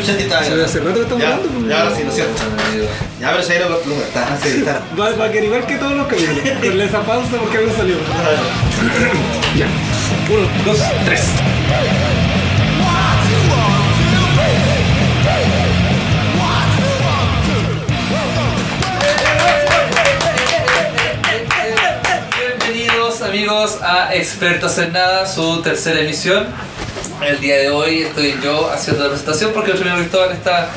chucha que estaba Hace rato que estamos hablando. Ya, ahora sí, lo siento. Ya, pero se lo está. Va a quedar igual que todos los capítulos. Con esa pausa porque algo salió. Ya. 1, 2, 3. Bienvenidos amigos a Expertos en Nada, su tercera emisión. El día de hoy estoy yo haciendo la presentación porque el amigo Cristóbal está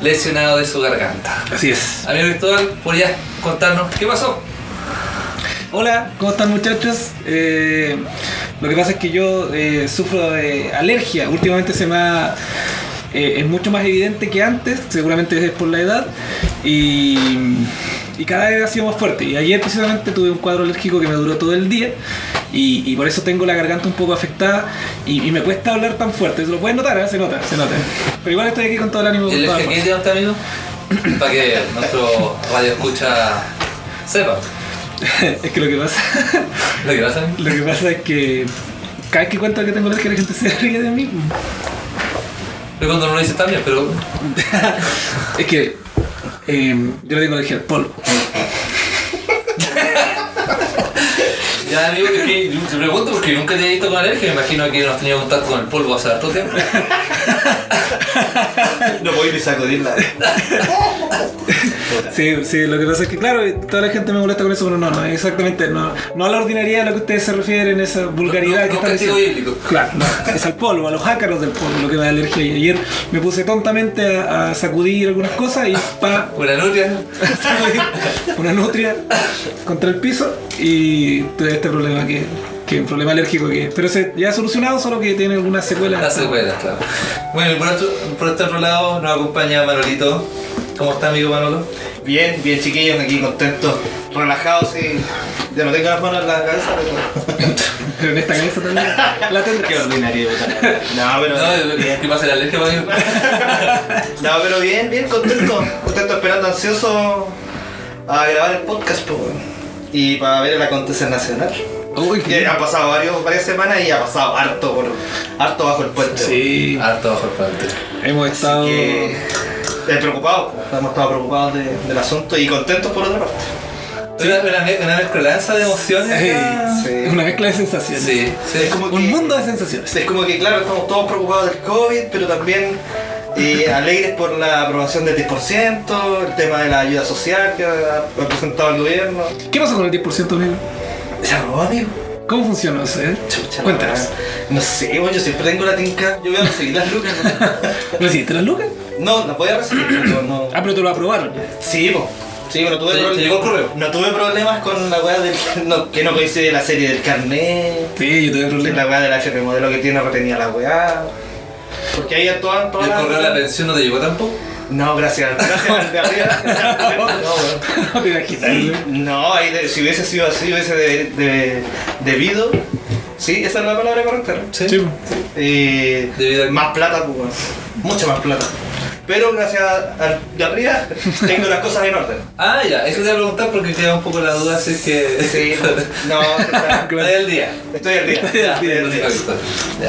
lesionado de su garganta. Así es. Amigo Cristóbal, ¿podrías contarnos qué pasó? Hola, ¿cómo están muchachos? Lo que pasa es que yo sufro de alergia. Últimamente es mucho más evidente que antes, seguramente es por la edad, y cada vez ha sido más fuerte. Y ayer precisamente tuve un cuadro alérgico que me duró todo el día y por eso tengo la garganta un poco afectada y me cuesta hablar tan fuerte. Se lo pueden notar, ¿eh? Se nota. Pero igual estoy aquí con todo el ánimo. ¿El alergia que tiene usted, amigo? Para que nuestro radio escucha sepa. Es que lo que pasa es que cada vez que cuento que tengo alergia la gente se ríe de mí. Pero cuando no lo dices también, pero... Es que yo le tengo alergia al polvo. Ya amigo, es que te pregunto porque nunca te he visto con alergia, me imagino que no has tenido contacto con el polvo hace harto tiempo. No voy ni sacudirla. Sí, lo que pasa es que claro, toda la gente me molesta con eso, pero no, exactamente, no a la ordinariedad a lo que ustedes se refieren, esa vulgaridad que están diciendo. Bíblico. Claro, no, es al polvo, a los ácaros del polvo, lo que me da alergia. Y ayer me puse tontamente a sacudir algunas cosas y una nutria contra el piso y tuve este problema que un problema alérgico pero ya ha solucionado, solo que tiene algunas secuelas. Las secuelas, claro. Bueno, y por este otro lado nos acompaña Manolito. ¿Cómo está, amigo Manolo? Bien, chiquillos, aquí contentos, relajados y... Ya no tengo las manos en la cabeza, pero en esta cabeza también la tendrás. Qué ordinario. No, pero... ¿Qué pasa la alergia, amigo? No, pero bien, contento esperando ansioso a grabar el podcast, y para ver el acontecer nacional. Uy, que han pasado varias semanas y ha pasado harto bajo el puente. Sí, harto bajo el puente. Hemos estado preocupados, hemos estado preocupados del asunto y contentos por otra parte. Una mezcolanza de emociones. Sí. Una mezcla de sensaciones. Sí. Es como un mundo de sensaciones. Es como que claro, estamos todos preocupados del COVID, pero también alegres por la aprobación del 10%, el tema de la ayuda social que ha presentado el gobierno. ¿Qué pasó con el 10%, amigo? ¿Se aprobó, amigo? ¿Cómo funciona eso, Chucha, cuéntanos. No sé, yo siempre tengo la tinca. Yo voy a recibir las lucas. ¿Recibiste las lucas? No, las voy a recibir, pero no. Ah, pero te lo aprobaron. Sí, pero ¿Te llegó el correo? No tuve problemas con la weá que no coincide la serie del carnet. Sí, yo tuve problemas. La weá de la FP modelo que tiene retenida la weá. Porque ahí actúan todas ¿Y el correo de la pensión no te llegó tampoco? No, gracias al de arriba. No te imaginas. No, ahí si hubiese sido así, hubiese debido. Sí, esa es la palabra correcta, ¿no? Sí. Debido a más plata, pues, mucha más plata. Pero gracias al de arriba tengo las cosas en orden. Ah, ya, eso te iba a preguntar porque queda un poco la duda si es que... Sí, no, Estoy al día. Estoy al día.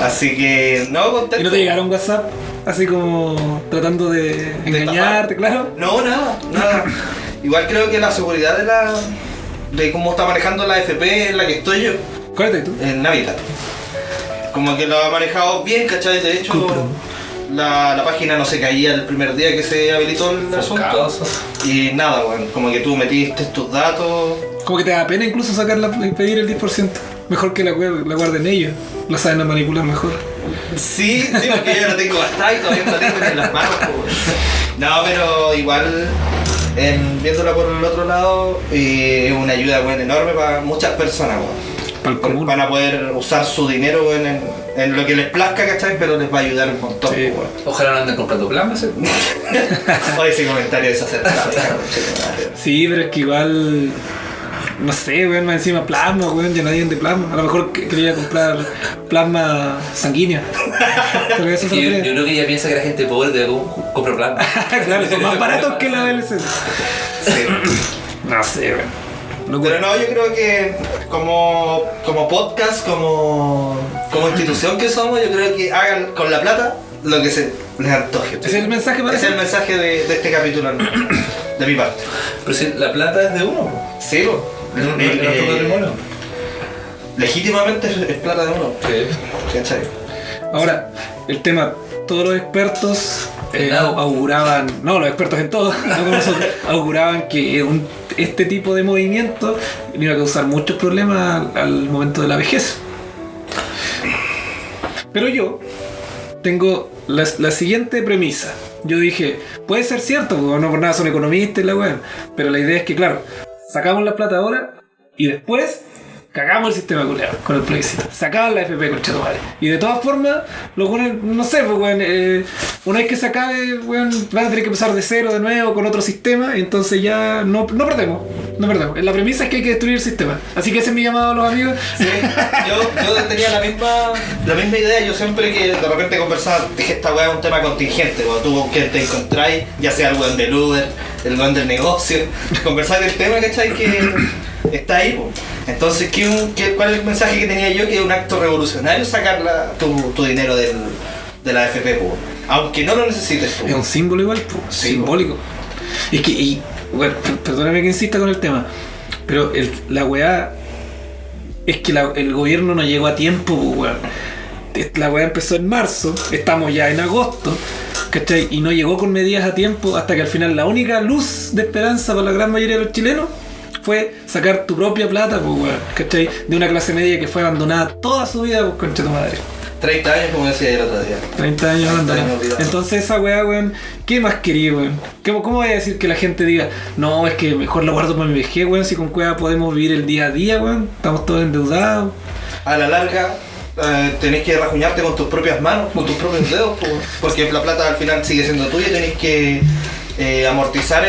Así que, no, contento. ¿Y no te llegaron WhatsApp? Así como tratando de engañarte, claro. No, nada. Igual creo que la seguridad de cómo está manejando la FP en la que estoy yo. ¿Cuál es tú? En Navidad. Como que lo ha manejado bien, ¿cachai? De hecho, la página no se caía el primer día que se habilitó el asunto. Y nada, bueno, como que tú metiste tus datos. Como que te da pena incluso pedir el 10%. Mejor que la guarden ellos. La saben manipular mejor. Sí, porque yo no tengo gastada y todavía no la tengo en las manos. No, pero igual, viéndola por el otro lado, es una ayuda enorme para muchas personas. Para el común. Van a poder usar su dinero en lo que les plazca, ¿cachai? Pero les va a ayudar un montón. Sí. Ojalá no anden comprando plasmas. Oye, ese comentario desacertado. Sí, pero es que igual... No sé, weón, más encima plasma, weón, ya nadie de plasma. A lo mejor quería comprar plasma sanguínea. Pero eso se yo creo que ella piensa que la gente pobre debe comprar plasma. Claro, son más baratos que la DLC. Sí. No sé, weón. Pero no, yo creo que como podcast, como institución que somos, yo creo que hagan con la plata lo que les antoje. ¿Es el mensaje para Es el mensaje de este capítulo, de mi parte. Pero si la plata es de uno, Sí, es nuestro patrimonio. legítimamente es plata de uno. Sí. ¿Cachai? Ahora, el tema, todos los expertos Nada. auguraban, no, los expertos en todo, no como nosotros, auguraban que este tipo de movimiento iba a causar muchos problemas al momento de la vejez. Pero yo tengo la siguiente premisa. Yo dije, puede ser cierto, porque no por nada son economistas y la weá, pero la idea es que, claro, sacamos la plata ahora y después cagamos el sistema culeado con el plebiscito. Sacaban la FP, conchetumare. Y de todas formas, los buenos, no sé, pues, weón, una vez que se acabe, weón, van a tener que empezar de cero de nuevo con otro sistema, y entonces ya no perdemos. No perdemos. La premisa es que hay que destruir el sistema. Así que ese es mi llamado a los amigos. Sí, yo tenía la misma idea. Yo siempre que de repente conversaba, dije, esta weá es un tema contingente. Cuando tú con quien te encontráis, ya sea el weón del Uber, el weón del negocio, conversar del tema, ¿cachai? Que está ahí, po. Entonces, ¿cuál es el mensaje que tenía yo? Que es un acto revolucionario sacar tu dinero de la AFP, po. Aunque no lo necesites, po. Es un símbolo igual, pues, Sí, simbólico. Es que, bueno, perdóname que insista con el tema, pero la weá es que el gobierno no llegó a tiempo, pues, weón. La weá empezó en marzo, estamos ya en agosto, ¿cachai? Y no llegó con medidas a tiempo hasta que al final la única luz de esperanza para la gran mayoría de los chilenos fue sacar tu propia plata, pues, weón, ¿cachai? De una clase media que fue abandonada toda su vida, pues, concha tu madre. 30 años, como decía el otro día. 30 años abandonada. olvidado. Entonces esa weá, weón, ¿qué más quería, weón? ¿Cómo voy a decir que la gente diga, no, es que mejor lo guardo para mi vejez, weón, si con cueva podemos vivir el día a día, weón? Estamos todos endeudados. A la larga, tenés que rajuñarte con tus propias manos, con tus propios dedos, po, porque la plata al final sigue siendo tuya. Tenés que amortizar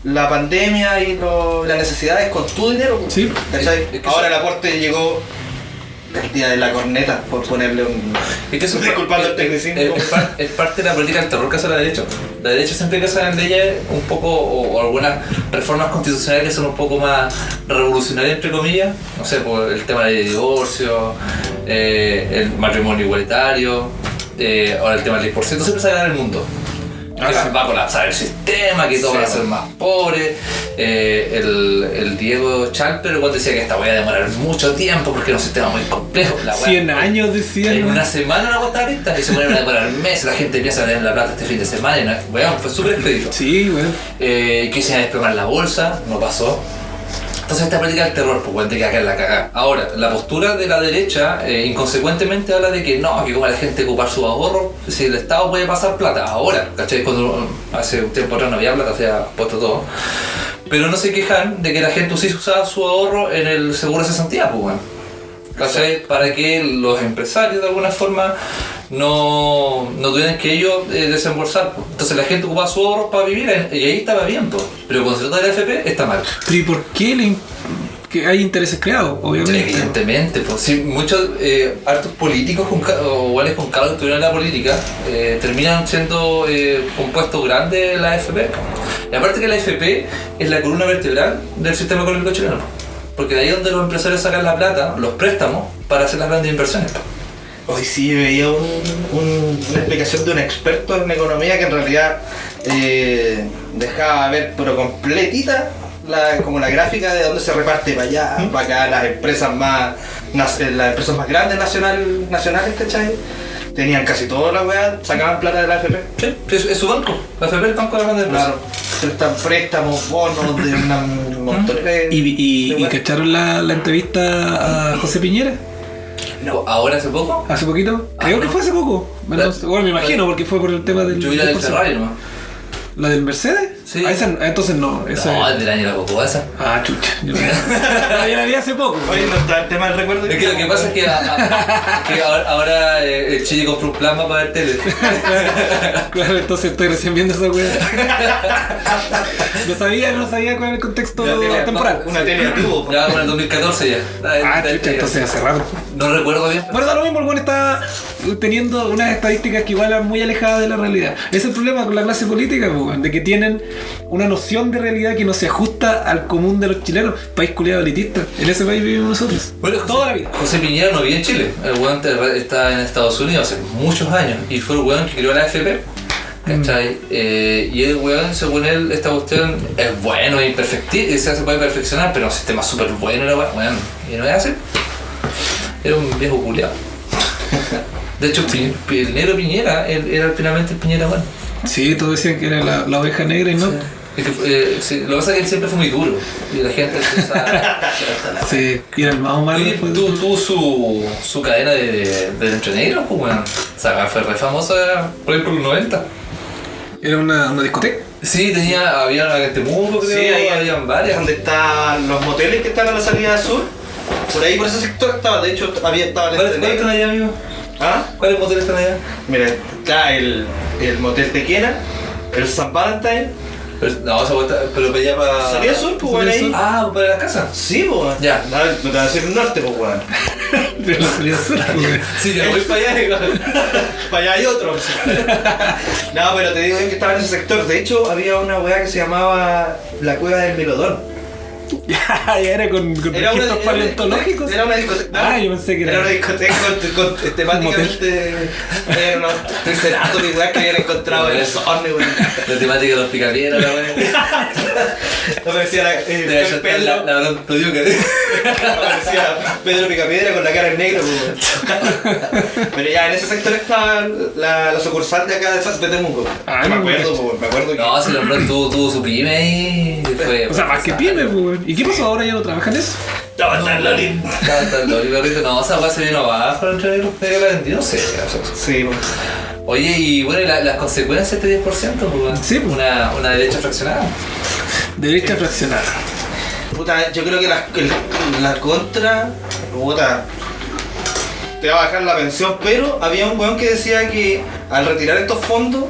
la pandemia y las necesidades con tu dinero, po. Sí. ¿Cachai? Es que Ahora el aporte llegó el día de la corneta, por ponerle un... Es que eso Disculpando el tecnicismo. es parte de la política del terror que hace la derecha. La derecha siempre que salen leyes un poco, o algunas reformas constitucionales que son un poco más revolucionarias, entre comillas, no sé, por el tema del divorcio, el matrimonio igualitario, ahora el tema del 10%, siempre sale en el mundo. Que sí. va a colapsar el sistema, que todos van a ser más pobres. El Diego Chalper igual decía que esta voy a demorar mucho tiempo porque es un sistema muy complejo. La weá, 100 años decían. en una semana la cuesta lista y se ponen a demorar meses. La gente empieza a tener la plata este fin de semana y weón, fue súper expedito. Sí, weón. Quise desplomar la bolsa, no pasó. Entonces esta política del terror, pues te queda caer la cagada. Ahora, la postura de la derecha inconsecuentemente habla de que no, que como la gente ocupar sus ahorros, si el Estado puede pasar plata, ahora, ¿cachai? Cuando hace un tiempo atrás no había plata, se ha puesto todo. Pero no se quejan de que la gente sí usaba su ahorro en el seguro de cesantía, pues bueno. ¿Cachai? Para que los empresarios de alguna forma no tuvieran que ellos desembolsar. Entonces la gente ocupaba su ahorro para vivir y ahí estaba bien, pues. Pero cuando se trata de la FP está mal. Pero ¿y por qué que hay intereses creados? Obviamente. Evidentemente, pues sí, muchos hartos políticos o iguales con cargos que estuvieron en la política terminan siendo compuestos grandes de la AFP. Y aparte que la AFP es la columna vertebral del sistema económico chileno. Porque de ahí es donde los empresarios sacan la plata, los préstamos, para hacer las grandes inversiones. Hoy sí veía una explicación de un experto en economía que en realidad dejaba ver pero completita como la gráfica de dónde se reparte para allá, para acá, las empresas más grandes nacionales, ¿cachai? Tenían casi toda la weá, sacaban plata de la AFP. Sí, es su banco. La AFP es el banco de las grandes empresas. Claro, prestan préstamos, bonos de un montón de... ¿Y cacharon la entrevista a José Piñera? No, ¿ahora hace poco? ¿Hace poquito? Creo que fue hace poco. Bueno, me imagino, porque fue por el tema del... Yo vi la del 10%. Ferrari nomás. ¿La del Mercedes? Sí. Entonces no. Esa No, es del año de la Cocoa esa. Ah, chucha. Yo la vi hace poco. Oye, no está el tema del recuerdo. Es que lo que pasa es que, que ahora el Chile compró un plasma para ver tele. Claro, entonces estoy recién viendo esa weá. No sabía cuál era el contexto temporal. Una tele a tubo. Ya con el 2014 ya. Chucha, entonces hace rato. No recuerdo bien. Bueno, da lo mismo, el weón está teniendo unas estadísticas que igual eran muy alejadas de la realidad. Ese es el problema con la clase política, weón, de que tienen una noción de realidad que no se ajusta al común de los chilenos. País culiado elitista. En ese país vivimos nosotros. Bueno, toda la vida. José Piñera no vive en Chile. El weón está en Estados Unidos hace muchos años. Y fue el weón que creó la AFP. ¿Cachai? Y el weón, según él, esta cuestión es bueno, es imperfectible, se puede perfeccionar, pero es un sistema súper bueno, era bueno. Y no es así. Era un viejo culiado. De hecho, el negro Piñera era finalmente el Piñera bueno. Sí, todos decían que era la oveja negra y no. Sí. Es que, sí, lo que pasa es que él siempre fue muy duro y la gente sí, y era el más malo. Tuvo su cadena de Dentro Negro, pues bueno. O sea, fue re famoso por ahí por los 90. ¿Era una discoteca? Sí, había una Temuco, creo. Sí, ahí habían varias. Donde están los moteles que están a la salida sur. Por ahí, por ese sector estaba, de hecho, estaba el ¿Cuáles están allá, amigo? ¿Ah? ¿Cuáles moteles están allá? Mira, está el motel Tequena, el San Valentine. No, pero para allá para... ¿Salía sur, pues, weón, ahí? Ah, para la casa. Sí, pues, ya. No te voy a decir el norte, pues, weón. Pero la salida sur, pues. Sí, yo voy para allá. Para allá hay otro. No, pero te digo que estaba en ese sector. De hecho, había una weá que se llamaba la Cueva del Melodón. Ya era con registros paleontológicos. Era una discoteca. Yo pensé que era una discoteca con temáticamente. Era unos triceratops y weas que habían encontrado en el Sorne, weón. La temática de los picapiedras, la weón. No me decía Pedro. La Toyuca. Aparecía Pedro Picapiedra con la cara en negro, weón. Pero ya en ese sector estaba la sucursal de acá de Temuco. Me acuerdo que. No, si Lombrón tuvo su pyme ahí. O sea, más que pyme, weón. ¿Y qué pasó ahora? ¿Ya no trabajan eso? Estaba tan loli. Perrito. No, esa weá se vino abajo, entre los que la vendió, no sé. Sí, weón. Oye, y bueno, las consecuencias de este 10%, pues, sí, pues. Una derecha fraccionada. Derecha fraccionada. Puta, yo creo que la contra, puta, te va a bajar la pensión, pero había un weón que decía que al retirar estos fondos,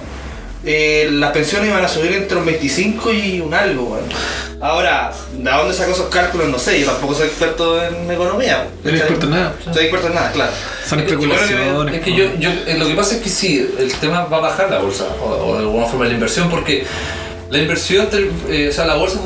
las pensiones iban a subir entre un 25 y un algo, weón. Ahora, ¿de dónde sacó esos cálculos? No sé, yo tampoco soy experto en economía. No soy experto en nada. Soy experto en nada, claro. Son especulaciones. Es que yo lo que pasa es que sí, el tema va a bajar la bolsa, o de alguna forma la inversión, porque la inversión, o sea, la bolsa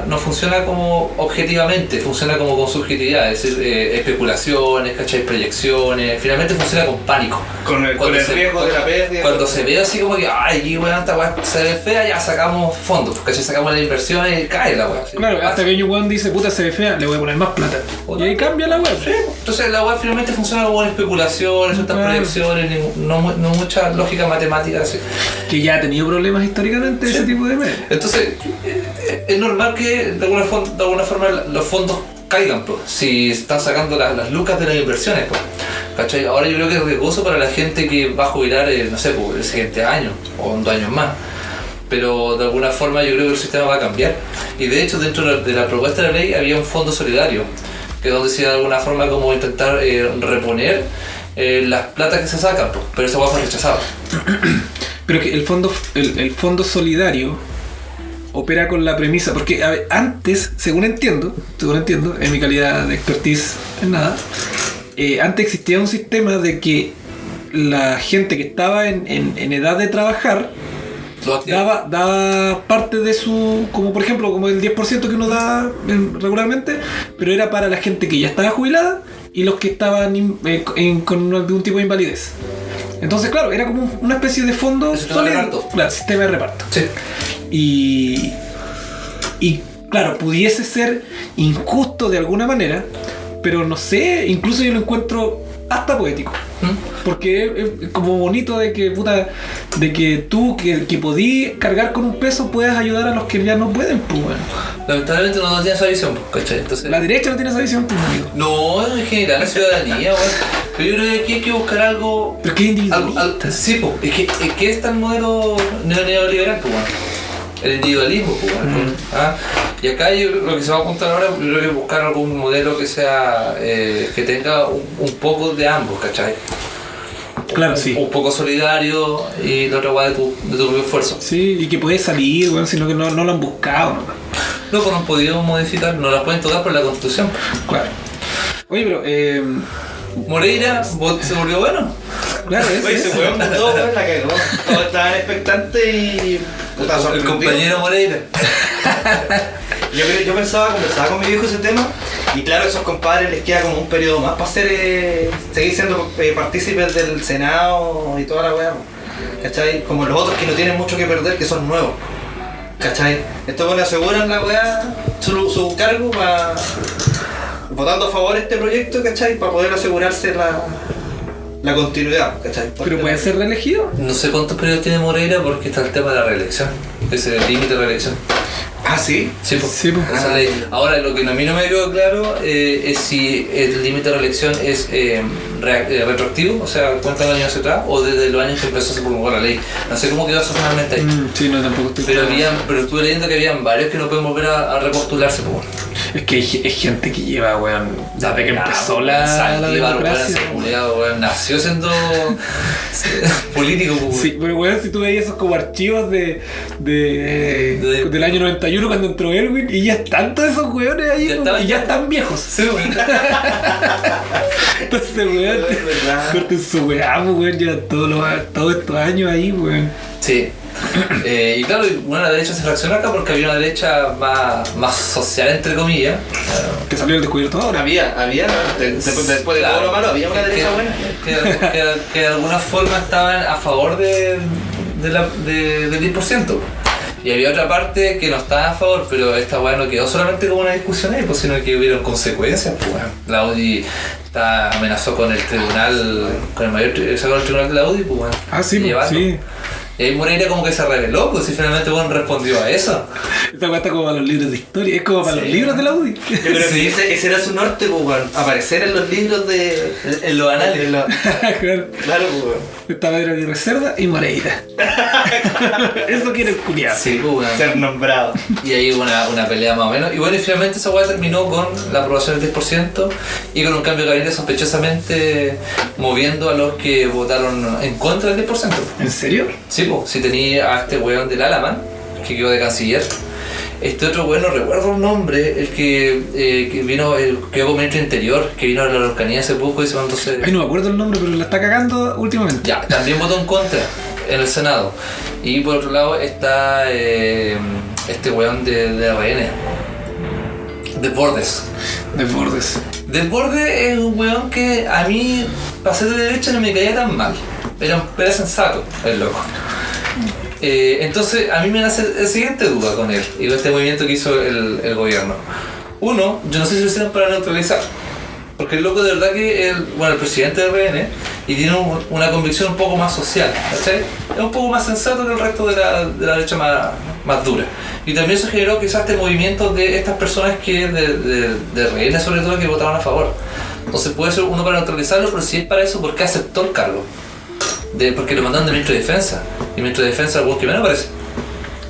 no funciona como objetivamente, funciona como con subjetividad, es decir, especulaciones, ¿cachai? Proyecciones, finalmente funciona con pánico. Con el riesgo de la pérdida. Cuando se ve así como que, ay, weón, esta weá se ve fea, ya sacamos fondos, ¿cachai? Sacamos las inversiones y cae la weá. Claro, hasta que un weón dice, puta, se ve fea, le voy a poner más plata. Y ahí cambia la weá. Sí. Entonces la weá finalmente funciona como con especulaciones, estas proyecciones, no mucha lógica matemática así. Que ya ha tenido problemas históricamente ese tipo de medios. Entonces, es normal que de alguna forma los fondos caigan, pues, si están sacando las lucas de las inversiones, pues. ¿Cachai? Ahora yo creo que es riesgoso para la gente que va a jubilar, no sé, pues, el siguiente año o en 2 años más. Pero de alguna forma yo creo que el sistema va a cambiar. Y de hecho, dentro de la propuesta de la ley había un fondo solidario, que donde se de alguna forma como intentar reponer las platas que se sacan, pues, pero eso va a ser rechazado. Pero que el fondo solidario opera con la premisa, porque a ver, antes, según entiendo, en mi calidad de expertise en nada, antes existía un sistema de que la gente que estaba en edad de trabajar daba parte de su, como por ejemplo, como el 10% que uno da regularmente, pero era para la gente que ya estaba jubilada y los que estaban con algún tipo de invalidez. Entonces, claro, era como una especie de fondo sólido. Claro, sistema de reparto. Sí. Y claro, pudiese ser injusto de alguna manera, pero no sé, incluso yo lo encuentro hasta poético. Porque es como bonito de que, puta, de que tú que podís cargar con un peso puedas ayudar a los que ya no pueden, pues bueno. Lamentablemente no tiene esa visión, ¿cachai? Entonces, la derecha no tiene esa visión, pues amigo. No, en general la ciudadanía, weón. Pero yo creo que aquí hay que buscar algo. Pero que individualista. Sí, pues, es que está el modelo neoliberal, pues bueno. El individualismo, pues bueno. Y acá lo que se va a apuntar ahora, yo creo que buscar algún modelo que sea que tenga un poco de ambos, ¿cachai? Claro, sí. Un poco solidario y la otra guay de tu propio esfuerzo. Sí, y que puede salir, bueno, sino que no lo han buscado. No, pues no han podido modificar, no las pueden tocar por la Constitución. Claro. Oye, pero Moreira se volvió bueno. Claro, oye, se fue un todo, la cagó. Todos estaban expectantes y Puta, El sorprendido. compañero Moreira. Yo conversaba con mi viejo ese tema, y claro, a esos compadres les queda como un periodo más para seguir siendo partícipes del Senado y toda la weá, ¿cachai? Como los otros que no tienen mucho que perder, que son nuevos, ¿cachai? Estos bueno aseguran la weá, su cargo votando a favor de este proyecto, ¿cachai? Para poder asegurarse la continuidad, ¿cachai? ¿Pero puede ser reelegido? No sé cuántos periodos tiene Moreira porque está el tema de la reelección. Ese es el límite de reelección. Ah, ¿sí? Sí, pues. Sí, pues. Esa ley. Ahora, lo que a mí no me quedó claro es si el límite de reelección es retroactivo, o sea, cuántos años hacia atrás, o desde los años que empezó a se promulgó la ley. No sé cómo quedó eso finalmente ahí. Sí, no, tampoco estoy Pero claro. pero estuve leyendo que habían varios que no pueden volver a repostularse, pues bueno. Es que hay gente que lleva, weón, desde que empezó la Saldívar, democracia. weón, ese culiao, weón, nació siendo político, pues, weón. Sí, pero weón, si tú veías esos como archivos del año 91 cuando entró Elwin, y ya están todos esos weones ahí, Ya weón, estaban- y ya están viejos. Sí, weón. Entonces, weón, Es verdad. corten su weá, pues, weón, ya todos estos años ahí, weón. Sí. Y claro, bueno, la derecha se reaccionó acá porque había una derecha más social, entre comillas. Que salió el descubierto ahora. Después de todo lo malo, había una derecha buena. Que de alguna forma estaban a favor del 10%. Y había otra parte que no estaba a favor, pero esta weá no quedó solamente como una discusión ahí, pues, sino que hubieron consecuencias. Pues, weón. La UDI amenazó con el tribunal, con el mayor sacó el tribunal de la UDI, pues, weón. Ah, sí, Y pues, llevarlo. sí. Y ahí Moreira como que se reveló, pues, y finalmente bueno, respondió a eso. Esta weá está como para los libros de historia, es como para los libros de la UDI. Yo creo que ese era su norte, pues, weón. Aparecer en los libros de. En los análisis. Claro. Claro, pues, weón. Está Pedro Aguirre Cerda y Moreira. Eso quiere el culiado. Sí, pues, weón. Ser nombrado. Y ahí hubo una pelea más o menos. Y bueno, y finalmente esa weá terminó con la aprobación del 10% y con un cambio de gabinete sospechosamente moviendo a los que votaron en contra del 10%. ¿En serio? Sí, pues, si tenía a este weón del Alaman, que quedó de canciller. Este otro weón, no recuerdo el nombre, el que vino, quedó como ministro interior, que vino a la Araucanía hace poco y se mandó Ay, no me acuerdo el nombre, pero la está cagando últimamente. Ya, también votó en contra en el Senado. Y por otro lado está este weón de RN, Desbordes. Desbordes. Desbordes es un weón que a mí, para ser de derecha, no me caía tan mal. Era sensato, el loco. Entonces, a mí me nace la siguiente duda con él y con este movimiento que hizo el gobierno. Uno, yo no sé si lo hicieron para neutralizar. Porque el loco de verdad que el presidente del RN y tiene una convicción un poco más social, ¿cachai? Es un poco más sensato que el resto de la derecha más dura. Y también eso generó quizás este movimiento de estas personas que de RN sobre todo que votaban a favor. Entonces puede ser uno para neutralizarlo, pero si es para eso, ¿por qué aceptó el cargo? Porque lo mandaron de ministro de Defensa. Y el ministro de Defensa es el que menos aparece.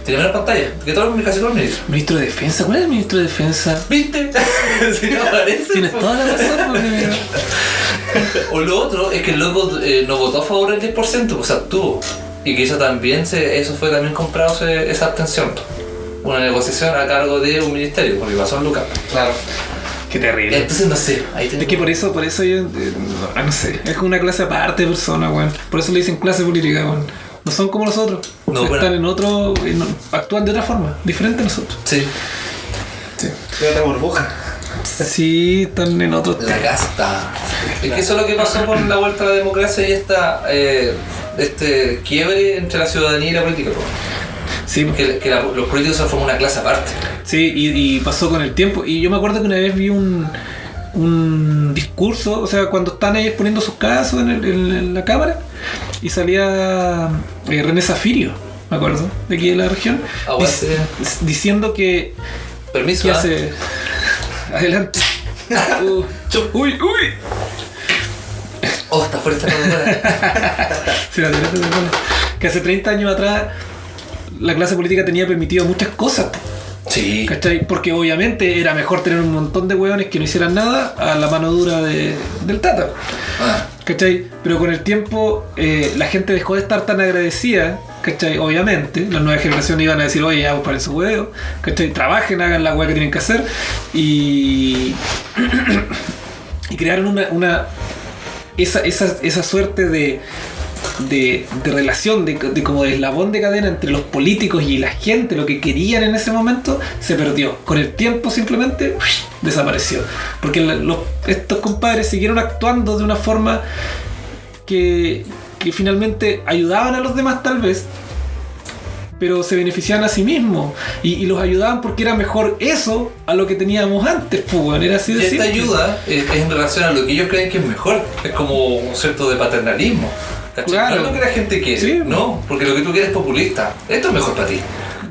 Tiene menos pantalla que casi todos los ministros. ¿Ministro de Defensa? ¿Cuál es el ministro de Defensa? ¿Viste? Si no aparece. Tienes toda la razón, porque... O lo otro es que el loco no votó a favor del 10%, pues abstuvo. Y que eso también, eso fue también comprado esa abstención. Una negociación a cargo de un ministerio, porque pasó en Lucas. Claro. Qué terrible. Entonces no sé. Ahí Es que por eso yo, no sé, es como una clase aparte de personas, weón. Por eso le dicen clase política, weón. No son como nosotros. No, Están bueno. en otro, actúan de otra forma, diferente a nosotros. Sí, Sí. De otra burbuja. Sí, están en otro. la casta. Es que eso es lo que pasó con la vuelta a la democracia y este quiebre entre la ciudadanía y la política. Pues. Sí, Los políticos se forman una clase aparte. sí, y pasó con el tiempo. Y yo me acuerdo que una vez vi un discurso, o sea, cuando están ahí exponiendo sus casos en la cámara, y salía René Zafirio, me acuerdo, de aquí de la región, Aguante. diciendo que Permiso. ¿qué ¿Ah? hace? Adelante. Uy. Oh, está fuerte esta computadora. Sí, la derecha se pone. Que hace 30 años atrás la clase política tenía permitido muchas cosas, Sí. ¿cachai? Porque obviamente era mejor tener un montón de hueones que no hicieran nada a la mano dura del Tata, Ah, ¿cachai? Pero con el tiempo la gente dejó de estar tan agradecida, ¿cachai? Obviamente, las nuevas generaciones iban a decir, oye, ya, para su huevo, ¿cachai? Trabajen, hagan la hueá que tienen que hacer y crearon esa suerte de de relación, de como de eslabón de cadena entre los políticos y la gente, lo que querían en ese momento, se perdió. Con el tiempo simplemente desapareció. Porque estos compadres siguieron actuando de una forma que finalmente ayudaban a los demás tal vez, pero se beneficiaban a sí mismos y los ayudaban porque era mejor eso a lo que teníamos antes, pues, era así de y esta simple. ayuda es en relación a lo que ellos creen que es mejor. Es como un cierto de paternalismo, ¿cachai? Claro. No es lo que la gente quiere, Sí. no, porque lo que tú quieres es populista. Esto es mejor para ti.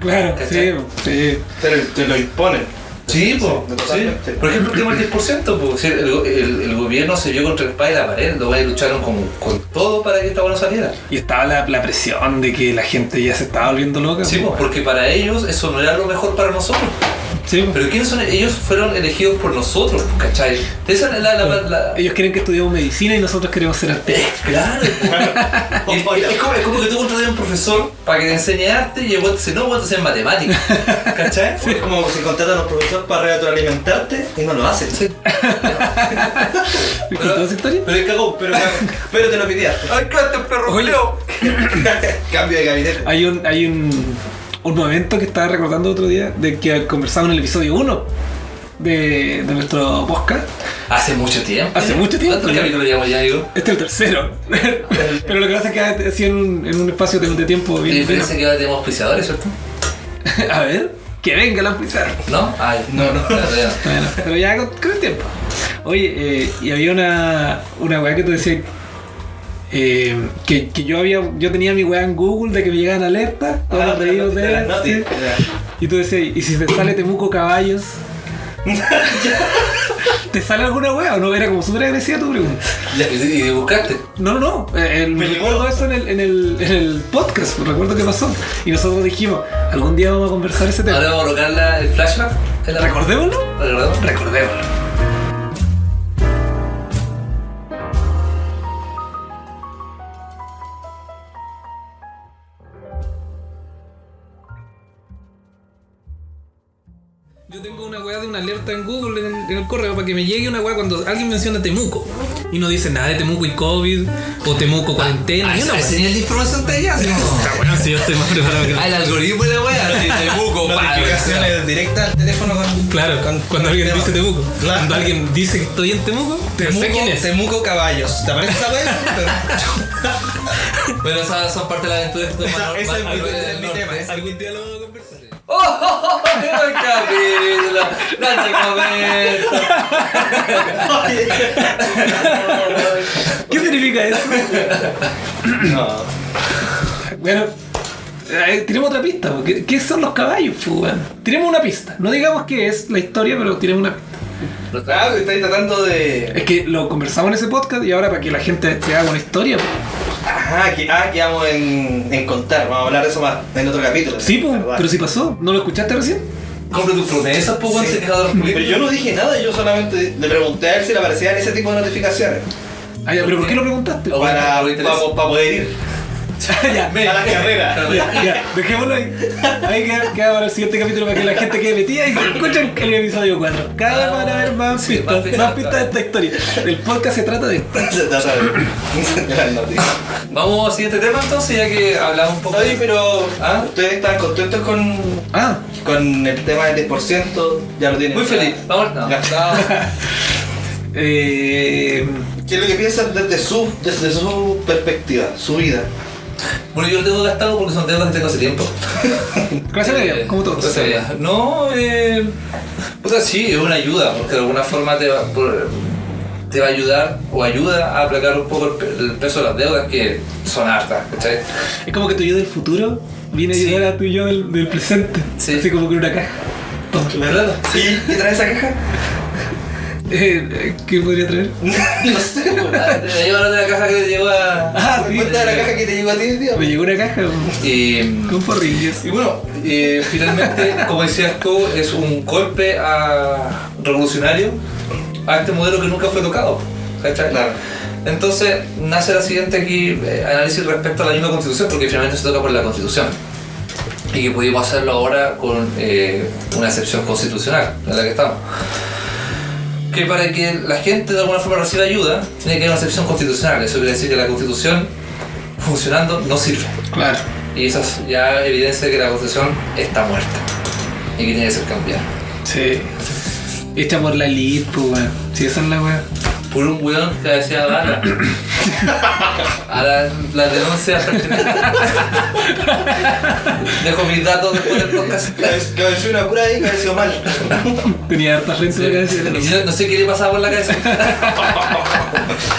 Claro, ¿Cachai? sí. Pero te lo imponen. Sí, pues. totalmente. Por ejemplo, el tema del 10%, pues, el gobierno se vio contra el espada y la pared, los güeyes lucharon con todo para que esta bueno saliera. Y estaba la presión de que la gente ya se estaba volviendo loca. Sí, pues, porque para ellos eso no era lo mejor para nosotros. Sí, pues. Pero ¿quiénes son? Ellos fueron elegidos por nosotros, ¿cachai? Esa es la... Ellos quieren que estudiemos medicina y nosotros queremos ser artistas. Claro. Es como que tú contratas a un profesor para que te enseñe arte y el güey te dice, no, voy a hacer matemáticas. ¿Cachai? Es como si contratan a un profesor para retroalimentarte y no lo hacen. Sí. ¿Me contó esa historia? Pero es cagón, pero te lo pidiste. ¡Ay, cállate, perro! Oye. Julio! Cambio de gabinete. Hay un momento que estaba recordando otro día de que conversamos en el episodio 1 de nuestro podcast. Hace mucho tiempo. Hace mucho tiempo. ¿Cuántos capítulos llevamos ya, digo? Este es el tercero. Pero lo que pasa es que ha sido en un espacio de tiempo La bien. diferencia es que ahora tenemos auspiciadores, ¿cierto? A ver, que venga la pisar. ¿No? Ay, No. Bueno, pero ya con el tiempo. Oye, y había una weá que tú decías que yo tenía mi weá en Google de que me llegaban alertas todos los pedidos de las notis. sí. Y tú decías, ¿y si te sale Temuco Caballos? ¿Te sale alguna weá o no? Era como súper agresiva tu pregunta. ¿Y buscaste? No. Me recuerdo eso en el podcast, recuerdo que pasó. Y nosotros dijimos, algún día vamos a conversar ese tema. Ahora vamos a colocar el flashback. ¿Recordémoslo? ¿Recordemos? Recordémoslo. Yo tengo una weá de una alerta en Google en el correo para que me llegue una weá cuando alguien menciona Temuco y no dice nada de Temuco y COVID o Temuco cuarentena. Ese weá. nivel de información te llega, ¿sí? Está bueno, si yo estoy más preparado que El algoritmo de la wea, sí, Temuco, Notificaciones directas al teléfono con. Claro, cuando alguien dice Temuco. Claro. Cuando alguien dice que estoy en Temuco, no sé quién es. Temuco Caballos. ¿Te parece esa wea? Pero esas son parte de la aventura que Ese es mi tema. Algún día lo vamos a conversar. ¡Oh! ¡El capítulo! ¡La ¿Qué significa eso? No. Bueno, tiremos otra pista. ¿Qué son los caballos, weón? Tiremos una pista. No digamos qué es la historia, pero tiremos una pista. Claro, estáis tratando de. Es que lo conversamos en ese podcast y ahora para que la gente se haga una historia. Quedamos en contar. Vamos a hablar de eso más en otro capítulo. Sí, pues, ¿Verdad? pero si pasó. ¿No lo escuchaste recién? Compre tus promesas, pues, Sí. se quejado de los políticos. Pero yo no dije nada, yo solamente le pregunté a él si le aparecían ese tipo de notificaciones. Ah, ya, pero ¿por qué lo preguntaste? Oh. Para poder ir Ya, a la carrera. ya, dejémoslo ahí. Ahí queda para el siguiente capítulo para que la gente quede metida y se escuchen el episodio 4. Cada vez van a haber más Sí, pistas, más pistas de esta historia. El podcast se trata de esto. Ya sabes. Las noticias. Vamos al siguiente tema entonces, ya que hablamos un poco. Oye, pero ¿Ah? ustedes están contentos Ah, con el tema del 10%, ya lo tienen. Muy feliz. Vamos, no. Ya. eh, ¿Qué es lo que piensan desde su perspectiva, su vida? Bueno, yo lo tengo gastado porque son deudas que tengo hace tiempo. clase media, como todos. Clase media. No, o sea, sí, es una ayuda, porque de alguna forma te va a ayudar o ayuda a aplacar un poco el peso de las deudas que son hartas, ¿cachai? Es como que tu yo del futuro viene a Sí. ayudar a tu yo del presente. Sí. Así como con una caja. Toma. ¿Verdad? ¿Sí? ¿Qué trae esa caja? ¿Qué podría traer? No sé, weón. Me llevo la caja que te llegó a... Ah, sí. ¿Cuenta de la caja que te llegó a ti, tío? Me llegó una caja con porrillos. Y bueno, finalmente, como decías tú, es un golpe revolucionario a este modelo que nunca fue tocado, ¿cachai? Claro. Entonces nace la siguiente aquí análisis respecto a la misma constitución, porque finalmente se toca por la constitución y que pudimos hacerlo ahora con una excepción constitucional en la que estamos. Que para que la gente de alguna forma reciba ayuda, tiene que haber una excepción constitucional. Eso quiere decir que la constitución funcionando no sirve. Claro. Y eso es ya evidencia de que la Constitución está muerta y que tiene que ser cambiada. Sí. Hecha por la elite, pues, weón. Sí, esa es la weá. Por un weón que decía Dana. A la denuncia pertinente. Dejo mis datos después del podcast. Cabeció una pura ahí, cabeció mal. Tenía harta frente de la cabeza. Y no sé qué le pasaba por la cabeza.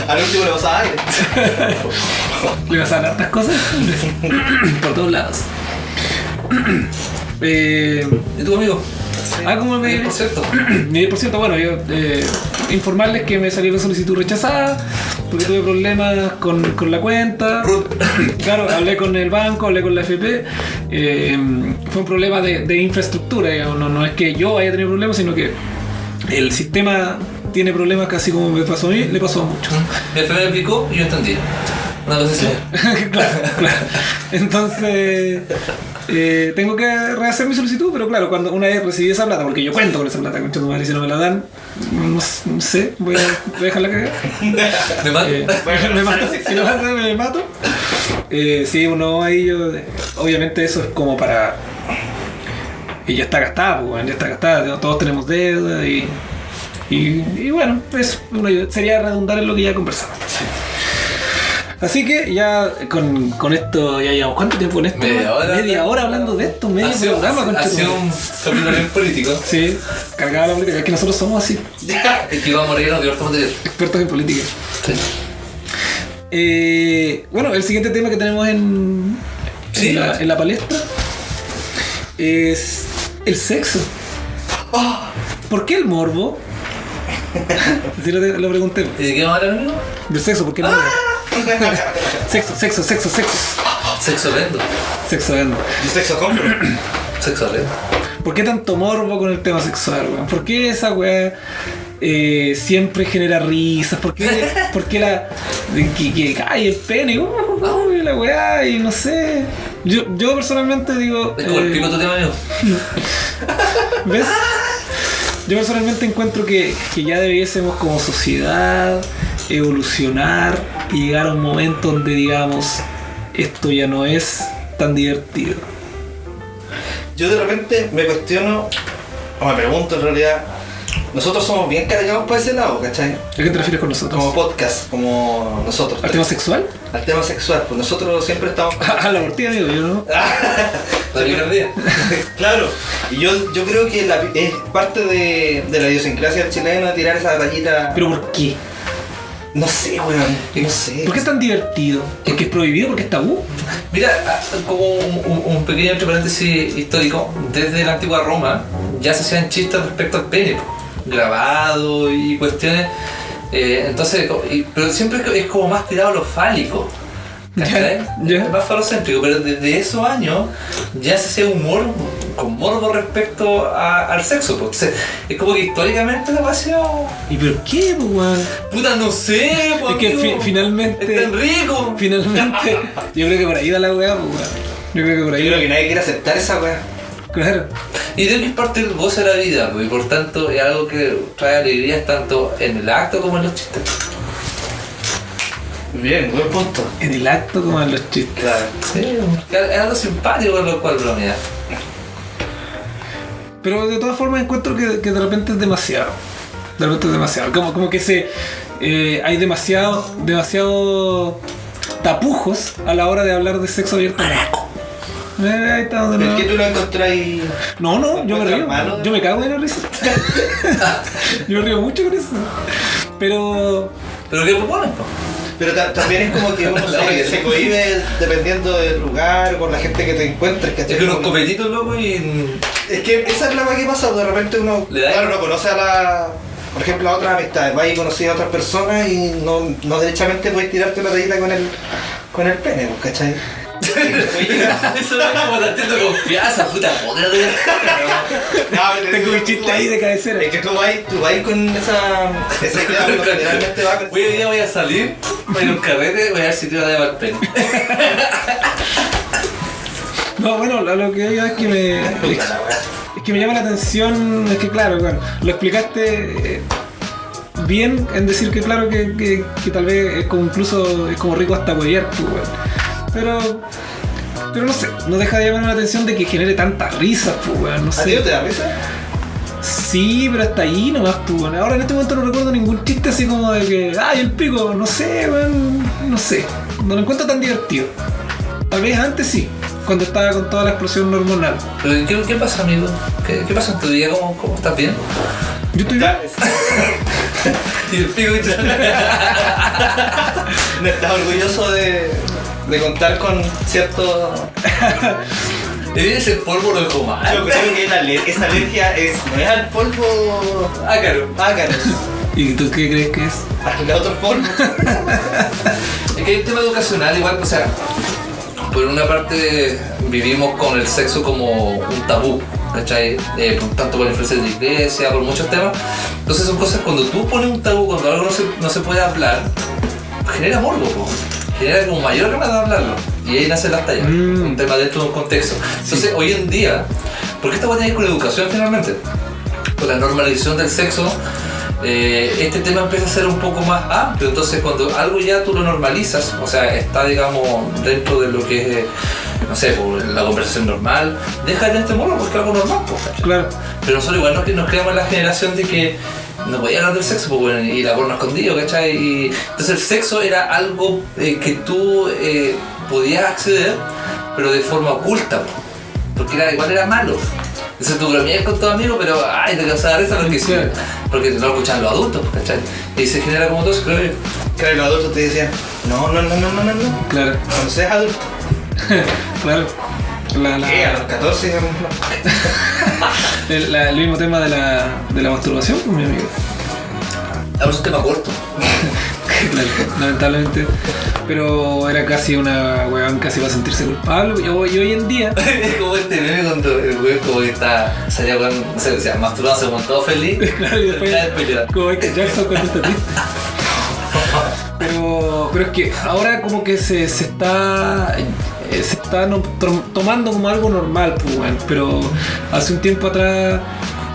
Al último le pasaba aire. Le pasaban hartas cosas por todos lados. ¿Y tu amigo? ¿Cómo me...? 10%. Mi 10%, bueno, yo informarles que me salió la solicitud rechazada porque tuve problemas con la cuenta. Claro, hablé con el banco, hablé con la FP. Fue un problema de infraestructura, digamos. No es que yo haya tenido problemas, sino que el sistema tiene problemas, casi como me pasó a mí, le pasó a muchos. Mi FP me explicó y yo entendí. Una cosa así. Claro. Entonces tengo que rehacer mi solicitud, pero claro, cuando una vez recibí esa plata, porque yo cuento con esa plata, concha tu madre, si no me la dan, no sé, voy a dejarla cagar. Me mato. Me mato, si no me mato. Sí, uno ahí yo, obviamente eso es como para... Y ya está gastada, pues, ya está gastada, todos tenemos deuda y bueno, eso sería redundar en lo que ya conversamos. Sí. Así que ya con esto ya llevamos ¿cuánto tiempo con esto? Media hora hablando de esto, medio programa. Ha sido un capítulo bien político. Sí, cargada la política, es que nosotros somos así. Es que vamos a morir en diversos material. Expertos en política. Sí. Bueno, el siguiente tema que tenemos en la palestra es el sexo. ¿Por qué el morbo? Sí, lo pregunté. ¿Y de qué vamos a hablar, amigo? Del sexo, ¿por qué el morbo? Sexo. Sexo lento. Sexo vendo. ¿Y sexo compro? Sexo lento. ¿Por qué tanto morbo con el tema sexual, weón? ¿Por qué esa weá siempre genera risas? ¿Por qué la... que cae el pene? Uy, la weá, y no sé... Yo personalmente digo... Es como el pico tu tema, amigo. ¿Ves? Yo personalmente encuentro que ya debiésemos como sociedad evolucionar y llegar a un momento donde digamos esto ya no es tan divertido. Yo de repente me cuestiono, o me pregunto en realidad, nosotros somos bien cargados para ese lado, ¿cachai? ¿A qué te refieres con nosotros? Como podcast, como nosotros. ¿Al tema sexual? Al tema sexual, pues nosotros siempre estamos... A la abortía, digo yo, ¿no? La picardía. Claro, y yo creo que es parte de la idiosincrasia del chileno de tirar esa batallita... ¿Pero por qué? No sé, weón, no sé. ¿Por qué es tan divertido? ¿Porque es prohibido? ¿Porque es tabú? Mira, como un pequeño entre paréntesis histórico, desde la antigua Roma ya se hacían chistes respecto al pene, grabado y cuestiones. Entonces, pero siempre es como más tirado a lo fálico. ¿Cachai? Es más falocéntrico, pero desde esos años ya se hacía humor con morbo respecto al sexo. Entonces, es como que históricamente la pasión. ¿Y por qué, pues, weón? Puta, no sé, pues. Es que finalmente. Es tan rico. Finalmente, yo creo que por ahí va la weá, pues, weón. Yo creo que por ahí. Yo creo que nadie quiere aceptar esa weá. Claro. Y creo que es parte del goce de la vida, pues, y por tanto es algo que trae alegrías tanto en el acto como en los chistes. Bien, buen punto. En el acto como en los chistes. Claro. Sí, es algo simpático con lo cual bromear. Pero de todas formas encuentro que de repente es demasiado. De repente es demasiado. Como que hay demasiado tapujos a la hora de hablar de sexo abierto. Ahí está donde ¿Es que tú lo encontrás ahí? No, yo me río. Malo? Yo me cago de la risa. Yo me río mucho con eso. Pero ¿Pero qué proponen, po? Pero también es como que uno se cohíbe dependiendo del lugar, con la gente que te encuentres, ¿cachai? Es que unos copetitos, loco, y... Es que esa es la cosa que pasa, de repente uno, claro, no conoce por ejemplo, a otras amistades, vas y conoces a otras personas y no derechamente puedes tirarte una tallita con el pene, ¿cachai? Eso no es como tantito confianza, puta poder. tengo un chiste ahí de cabecera. Es que tú vas con esa idea, pero generalmente vas con... Hoy día voy a salir, voy a ir a un carrete, voy a ver si te va a llevar el pene. No, bueno, lo que yo es que me llama la atención, es que claro, bueno, lo explicaste bien en decir que claro que tal vez es como incluso es como rico hasta huevear, pues, bueno. Pero no sé, no deja de llamarme la atención de que genere tanta risa, pues, weón, no sé. ¿A ti no te da risa? Sí, pero hasta ahí nomás, pues, weón. Ahora en este momento no recuerdo ningún chiste así como de que, ¡ay, el pico! No sé, weón, no sé. No lo encuentro tan divertido. Tal vez antes sí, cuando estaba con toda la explosión hormonal. Pero ¿qué pasa, amigo? ¿Qué pasa en tu día? ¿Cómo estás bien? Yo estoy bien. Y el pico ¿No estás orgulloso de contar con cierto...? ¿Es el polvo lo dejó mal? Yo creo que esa alergia no es al polvo Ácaro. ¿Y tú qué crees que es? al otro polvo. Es que hay un tema educacional igual, o sea, por una parte vivimos con el sexo como un tabú, ¿cachai? Tanto por la influencia de la iglesia, por muchos temas. Entonces son cosas, cuando tú pones un tabú, cuando algo no se puede hablar, genera morbo, po. Genera como mayor ganas de hablarlo. Y ahí nacen las tallas, un tema dentro de un contexto. Entonces hoy en día, porque esta va a tener con la educación finalmente, con la normalización del sexo, este tema empieza a ser un poco más amplio. Entonces cuando algo ya tú lo normalizas, o sea, está digamos dentro de lo que es, no sé, la conversación normal, deja de este modo porque es algo normal, ¿cachai? Claro. Pero nosotros igual nos creamos la generación de que no podía hablar del sexo, pues, bueno, y la porno escondido, ¿cachai? Y entonces el sexo era algo que tú podías acceder, pero de forma oculta, porque igual era malo. Entonces tú bromeas con tu amigo, pero ay, te causaba risa porque no lo escuchaban los adultos, ¿cachai? Y se genera como todo eso, creo yo. Claro, los adultos te decían, no. Claro. Cuando seas adulto. Claro. ¿Qué? A los 14, digamos, no. El mismo tema de la masturbación, pues, mi amigo. Ahora es un tema corto. Claro, lamentablemente. Pero era casi una weón casi para sentirse culpable. Y hoy en día. Es como este meme cuando el weón como que salía con, no sé, o sea, masturbándose con todo feliz. Claro, y después como Michael Jackson cuando está triste. Pero es que ahora como que se está tomando como algo normal, pues, weón. Pero hace un tiempo atrás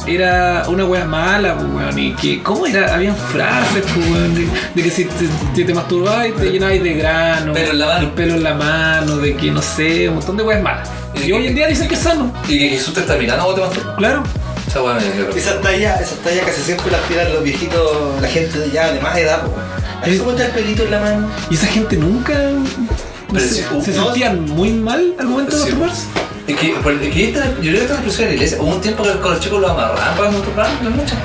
era una wea mala, pues, weón. Y que, ¿cómo era? Habían frases, pues, weón, de que si te masturbabas y te llenabas de grano, el pelo en la mano, de que no sé, un montón de weas malas. Y hoy en día dicen que es sano. Y que Jesús te está mirando o te masturbas. Claro. Esa wea me dio. Esas tallas casi siempre las tiran los viejitos, la gente de ya de más edad, po. Ahí se pone el pelito en la mano. Y esa gente nunca se sentían muy mal al momento de masturbarse. Es que yo creo que esta es la expresión de la iglesia. Hubo un tiempo que con los chicos lo amarraban para masturbar las noches.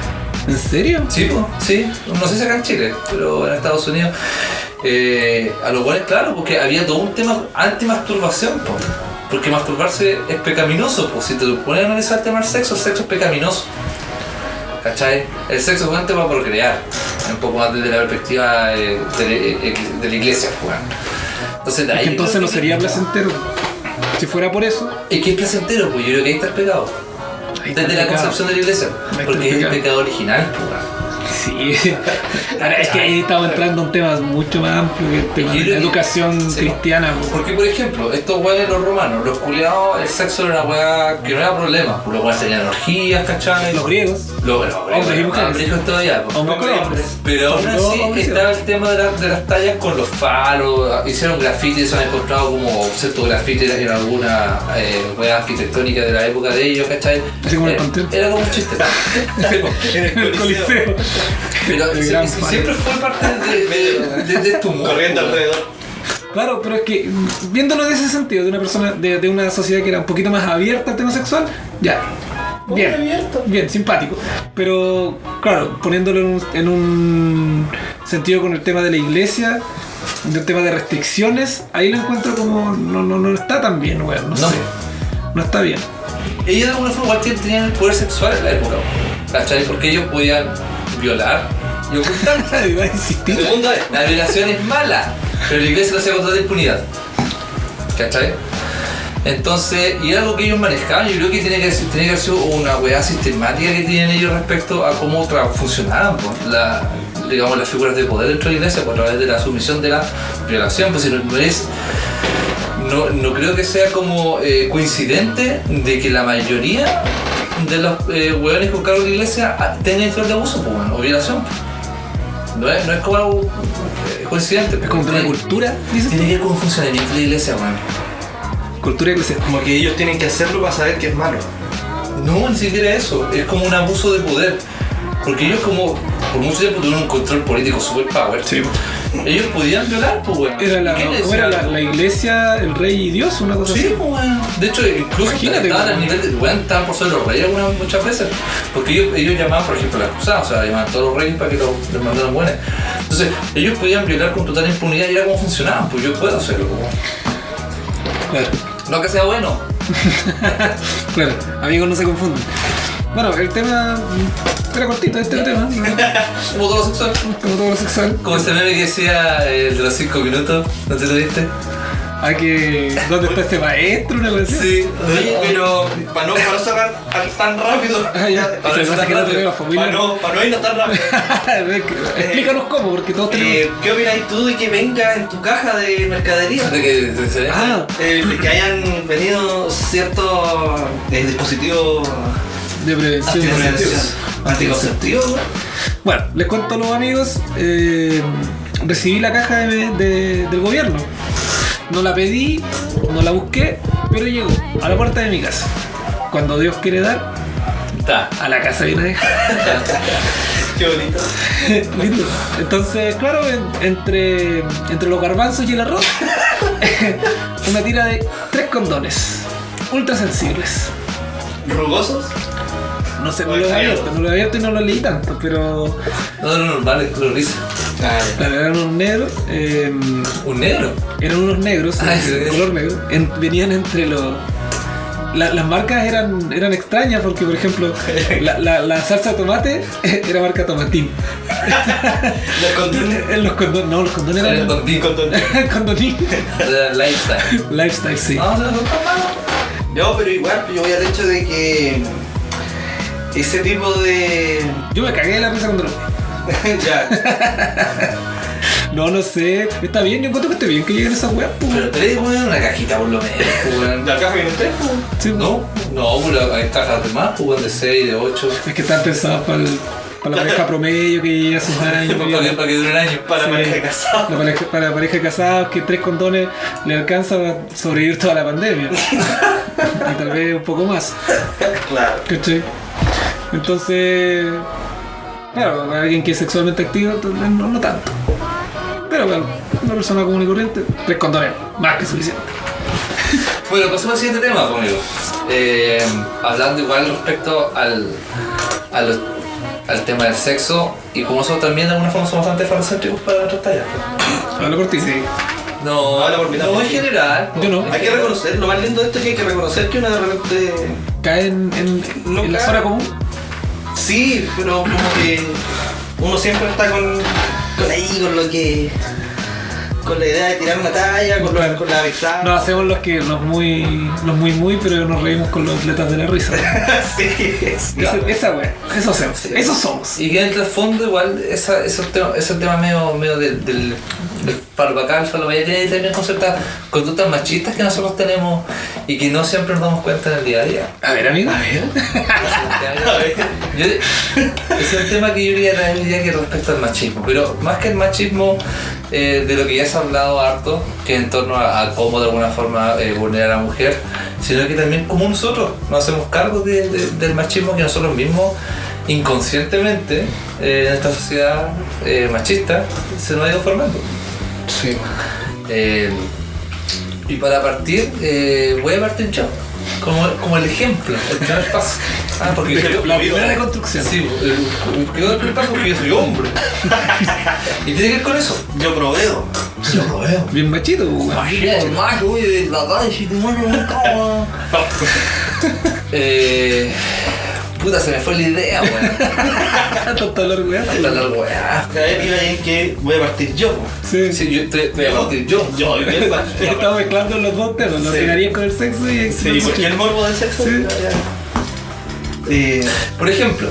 ¿En serio? Sí, pues, sí. No sé si acá en Chile, pero en Estados Unidos. A los cuales, claro, porque había todo un tema anti-masturbación, po. Porque masturbarse es pecaminoso, pues. Si te pones a analizar el tema del sexo, el sexo es pecaminoso. ¿Cachai? El sexo es un tema para procrear. Un poco más desde la perspectiva de la iglesia, pues. Entonces, de ahí entonces no sería placentero. Si fuera por eso. Es que es placentero, pues yo creo que ahí está el pecado. Desde la concepción de la iglesia. Porque es el pecado original, pues. Sí. Ahora, es que ahí estamos entrando a un tema mucho más amplio que el tema de la educación cristiana. Porque, por ejemplo, estos weones, los romanos, los culiados, el sexo era una weá que no era problema. Los weones tenían orgías, ¿cachai? Los griegos. Hombres y mujeres. Todavía, hombres con hombres. Pero aún así estaba el tema de las tallas con los faros. Hicieron grafitis, se han encontrado como ciertos grafitis en alguna weá arquitectónica de la época de ellos, ¿cachai? Así como el Panteón. Era como un chiste. En el Coliseo. Pero siempre fue parte de tu mundo. Corriendo alrededor. Claro, pero es que viéndolo de ese sentido, de una persona, de una sociedad que era un poquito más abierta al tema sexual, ya. Bien, simpático. Pero claro, poniéndolo en un sentido con el tema de la iglesia, del tema de restricciones, ahí lo encuentro como no está tan bien, weón. No sé. No está bien. Ellos de alguna forma igual tenían el poder sexual en la época, ¿cachai? Porque ellos podían violar y ocultar. Iba a insistir. La violación es mala, pero la iglesia lo hacía con toda impunidad, ¿cachai? Entonces, y algo que ellos manejaban, yo creo que tiene que haber sido una weá sistemática que tienen ellos respecto a cómo funcionaban, pues, digamos, las figuras de poder dentro de la iglesia, pues, a través de la sumisión de la violación. Pues si no creo que sea como coincidente de que la mayoría de los hueones con cargo de la iglesia tengan historial de abuso, pues, o violación. No es como algo es coincidente. Es como un tema de cultura, dices tú. Tiene que ver con un funcionamiento de la iglesia, weón. Cultura eclesial. Como que ellos tienen que hacerlo para saber que es malo. No, ni siquiera eso. Es como un abuso de poder. Porque ellos como por mucho tiempo tuvieron un control político super power. Sí. Ellos podían violar, pues weón. ¿Cómo era la iglesia, el rey y Dios? Una cosa Sí, así. pues weón. De hecho, incluso Imagínate, estaban weón. al nivel de. Weón, estaban por ser los reyes muchas veces. Porque ellos llamaban, por ejemplo, a las cruzadas, o sea, llamaban a todos los reyes para que les mandaran buenas. Entonces, ellos podían violar con total impunidad y era como funcionaban, pues yo puedo hacerlo, pues, weón. Claro. No que sea bueno. Claro, amigos, no se confunden. Bueno, el tema era cortito, este tema, ¿no? Como todo lo sexual. Como todo lo sexual. Como ese meme que decía el de los 5 minutos, ¿no te lo viste? ¿Dónde está ese maestro? Una cosa así. Sí. Oye, pero para no cerrar tan rápido. Ah, ya. Para Lo que pasa es que no tenemos familia. Para no irnos tan rápido. Explícanos cómo, porque todos tenemos. ¿Qué opinas tú de que venga en tu caja de mercadería? De que se ve. De que hayan venido ciertos dispositivos De prevención. anticonceptivos. Bueno, les cuento a los amigos. Recibí la caja del gobierno. No la pedí, no la busqué, pero llegó a la puerta de mi casa. Cuando Dios quiere dar, Está. a la casa viene a dejar. Qué bonito. Lindo. Entonces, claro, entre los garbanzos y el arroz, una tira de 3 condones, ultra sensibles. ¿Rugosos? No sé, no lo he abierto y no lo leí tanto, pero No, vale, color risa. claro, eran unos negros. ¿Un negro? Eran unos negros, Ah, sí, de sí. color negro. Venían entre los. Las marcas eran extrañas porque, por ejemplo, la salsa de tomate era marca Tomatín. ¿Los condones? Los condones Era eran. con Condonín. Era lifestyle. Lifestyle, sí. No, no, no, No, pero igual yo voy al hecho de que ese tipo de... Yo me cagué de la risa cuando lo vi. ya. No sé. Está bien, yo encuentro que está bien que lleguen esas weas, pues. Pero 3, weón, una cajita por lo menos, weón. ¿La caja viene en 3? Sí, No, pues hay cajas de más, pues, weón, de 6, de 8. Es que están pensadas para la pareja promedio que lleva sus años. Para que dure un año. Para Sí. pareja casada. Para pareja de casados que 3 condones le alcanza a sobrevivir toda la pandemia. Y tal vez un poco más. Claro. ¿Cachai? Entonces, claro, para alguien que es sexualmente activo, entonces no tanto. Pero bueno, una persona común y corriente, 3 condones, más que suficiente. Bueno, pasemos al siguiente tema, pues, amigo. Hablando igual respecto al tema del sexo y como nosotros también de alguna forma somos bastante falocéntricos para nuestras tallas. Habla por ti. Sí. No, Habla por mí no también. en general. Yo no. Hay que reconocer, lo más lindo de esto es que hay que reconocer que uno de repente... Cae en la cae. zona común. Sí, pero como que uno siempre está con lo que... Con la idea de tirar una talla, con la amistad. Nos hacemos los muy, pero nos reímos con los atletas de la risa. Sí. Esa wea, eso hacemos, Sí. eso somos. Y que en el trasfondo igual ese tema medio del parvacal, falopayatina y también con ciertas conductas machistas que nosotros tenemos y que no siempre nos damos cuenta en el día a día. A ver, amigo. Es un tema que yo quería traer hoy día que respecto al machismo, pero más que el machismo de lo que ya se ha hablado harto, que en torno a cómo de alguna forma vulnerar a la mujer, sino que también como nosotros nos hacemos cargo del machismo que nosotros mismos inconscientemente en esta sociedad machista se nos ha ido formando. Sí. Y para partir, voy a partir yo, como el ejemplo, el primer paso. Porque La primera de construcción. Sí, el primer paso porque yo soy hombre. Y tiene que ver con eso. Yo proveo. Yo lo veo. Bien machito, weón. Más que voy de la calle y te muero en cama. Puta, se me fue la idea, weón. Tonto olor, weón. Hasta la weá. A ver, iba en que voy a partir yo. Sí. Sí, yo voy a partir yo. Yo, bien, Estamos mezclando los dos temas, la Sí. ordinaria con el sexo y Sí, porque el morbo del sexo. Sí. Por ejemplo,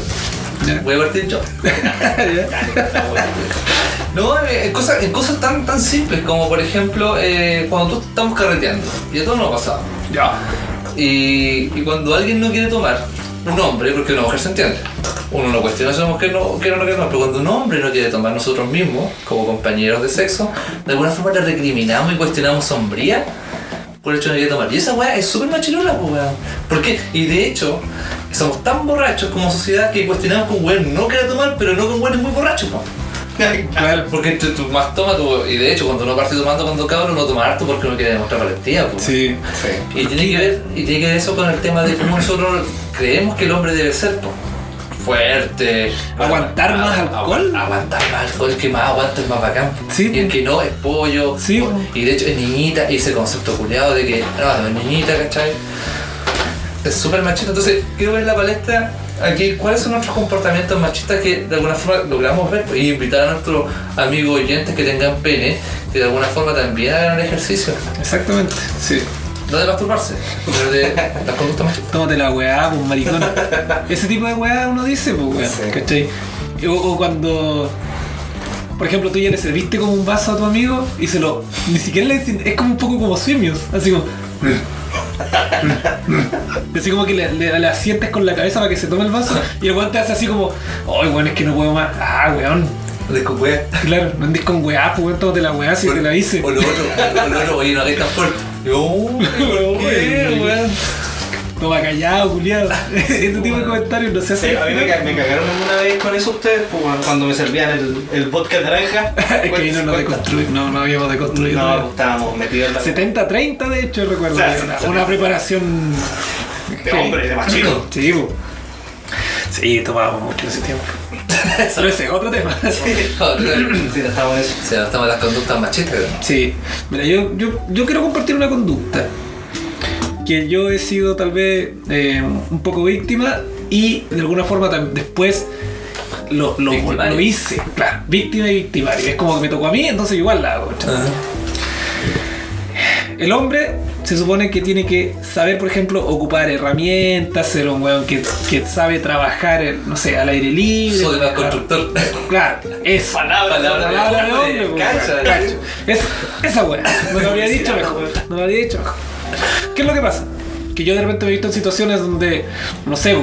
Ya. voy a partir yo. Ya. No, en cosas tan simples como por ejemplo cuando tú estamos carreteando, y a todos nos ha pasado. Ya. Y cuando alguien no quiere tomar, un hombre, porque una mujer se entiende. Uno no cuestiona si una mujer no quiere o no quiere tomar, pero cuando un hombre no quiere tomar nosotros mismos, como compañeros de sexo, de alguna forma le recriminamos y cuestionamos sombría por el hecho de no querer tomar. Y esa weá es súper machirola, pues weón. ¿Por qué? Y de hecho, somos tan borrachos como sociedad que cuestionamos con weón no quiere tomar, pero no con weones muy borrachos, pues. Claro, porque tú más tomas y de hecho cuando uno parte tomando cuando cabrón no toma harto porque uno quiere demostrar valentía, pues. Sí. Y tiene que ver eso con el tema de cómo nosotros creemos que el hombre debe ser, pues. Fuerte, aguantar más alcohol. Aguantar más alcohol, el que más aguanta es más bacán. Sí, y el que no es pollo. Sí, y de hecho es niñita, y ese concepto culiado de que no es niñita, ¿cachai? Es súper machista. Entonces quiero ver en la palestra aquí cuáles son nuestros comportamientos machistas que de alguna forma logramos ver y invitar a nuestros amigos oyentes que tengan pene que de alguna forma también hagan el ejercicio. Exactamente, sí. No de masturbarse, pero de las conductas machistas. Tómate la weá, pues maricón. Ese tipo de weá uno dice, pues weá, sí. ¿Cachai? O cuando, por ejemplo, tú ya le serviste como un vaso a tu amigo y se lo... Ni siquiera le... Es como un poco como simios, así como... Así como que le asientes con la cabeza para que se tome el vaso y el weón te hace así como... Ay, weón, es que no puedo más. Ah, weón. Andes con weá. Claro, no andes con weá, pues weón, tómate la weá si te la hice. O lo otro, oye, no hagáis tan fuerte. ¿Por qué, weón? Toma callado, culiado. Ese tipo de comentarios no se hace. Sí, a mí me cagaron una vez con eso ustedes, pues, cuando me servían el vodka naranja. Es que ahí no deconstruimos, no habíamos deconstruido. No, estábamos metidos en la... 70-30 de hecho, recuerdo. O sea, una preparación... De hombre, de machito. Sí, pues. Sí, tomábamos mucho en ese tiempo. Pero ese es otro tema. Sí, no estamos en eso. Sí, no estamos en las conductas machistas. Sí. Mira, yo quiero compartir una conducta que yo he sido tal vez un poco víctima y de alguna forma después lo hice. Claro, víctima y victimario. Es como que me tocó a mí, entonces igual la hago. El hombre se supone que tiene que saber, por ejemplo, ocupar herramientas, ser un weón que sabe trabajar, no sé, al aire libre. Soy más constructor. Claro, es palabra de hombre, cacho. Esa weá, no lo habría dicho mejor. ¿Qué es lo que pasa? Que yo de repente me he visto en situaciones donde, no sé,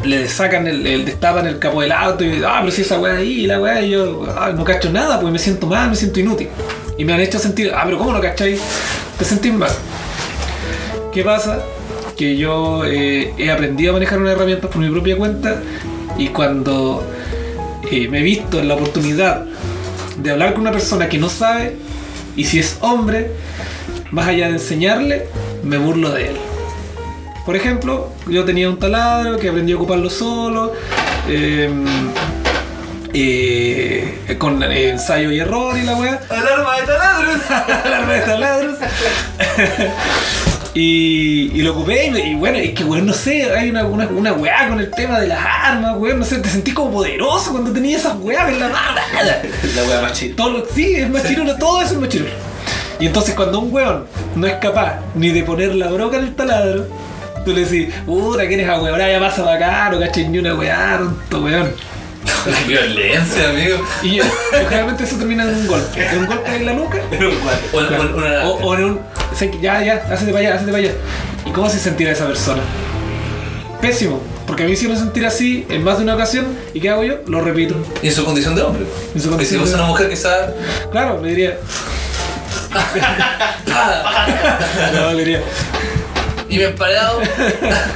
le sacan destapan el capó del auto y pero si esa weá ahí y la weá y yo no cacho nada, pues me siento mal, me siento inútil. Y me han hecho sentir, pero ¿cómo no cacháis? Te sentís mal. ¿Qué pasa? Que yo he aprendido a manejar una herramienta por mi propia cuenta y cuando me he visto en la oportunidad de hablar con una persona que no sabe y si es hombre, más allá de enseñarle, me burlo de él. Por ejemplo, yo tenía un taladro que aprendí a ocuparlo solo, con ensayo y error y la weá. ¡Alarma de taladros! ¡Alarma de taladros! y lo ocupé y bueno, es que weón, no sé, hay una weá con el tema de las armas, weón, no sé, te sentís como poderoso cuando tenías esas weas en la mano. La weá más chida. Sí, es más chirulo, todo eso es más chirulo. Y entonces cuando un weón no es capaz ni de poner la broca en el taladro, tú le decís, puta, que eres a weón, ya pasa para acá, no caché ni una weá, tonto weón. Violencia, amigo. Y generalmente eso termina en un golpe. En un golpe en la nuca. O en un... Ya, hazte para allá. ¿Y cómo se sentirá esa persona? Pésimo. Porque a mí sí me sentir así en más de una ocasión. ¿Y qué hago yo? Lo repito. ¿Y en su condición de hombre? En su condición si fuese una mujer quizás... Claro, le diría... No, le diría... Y bien parado.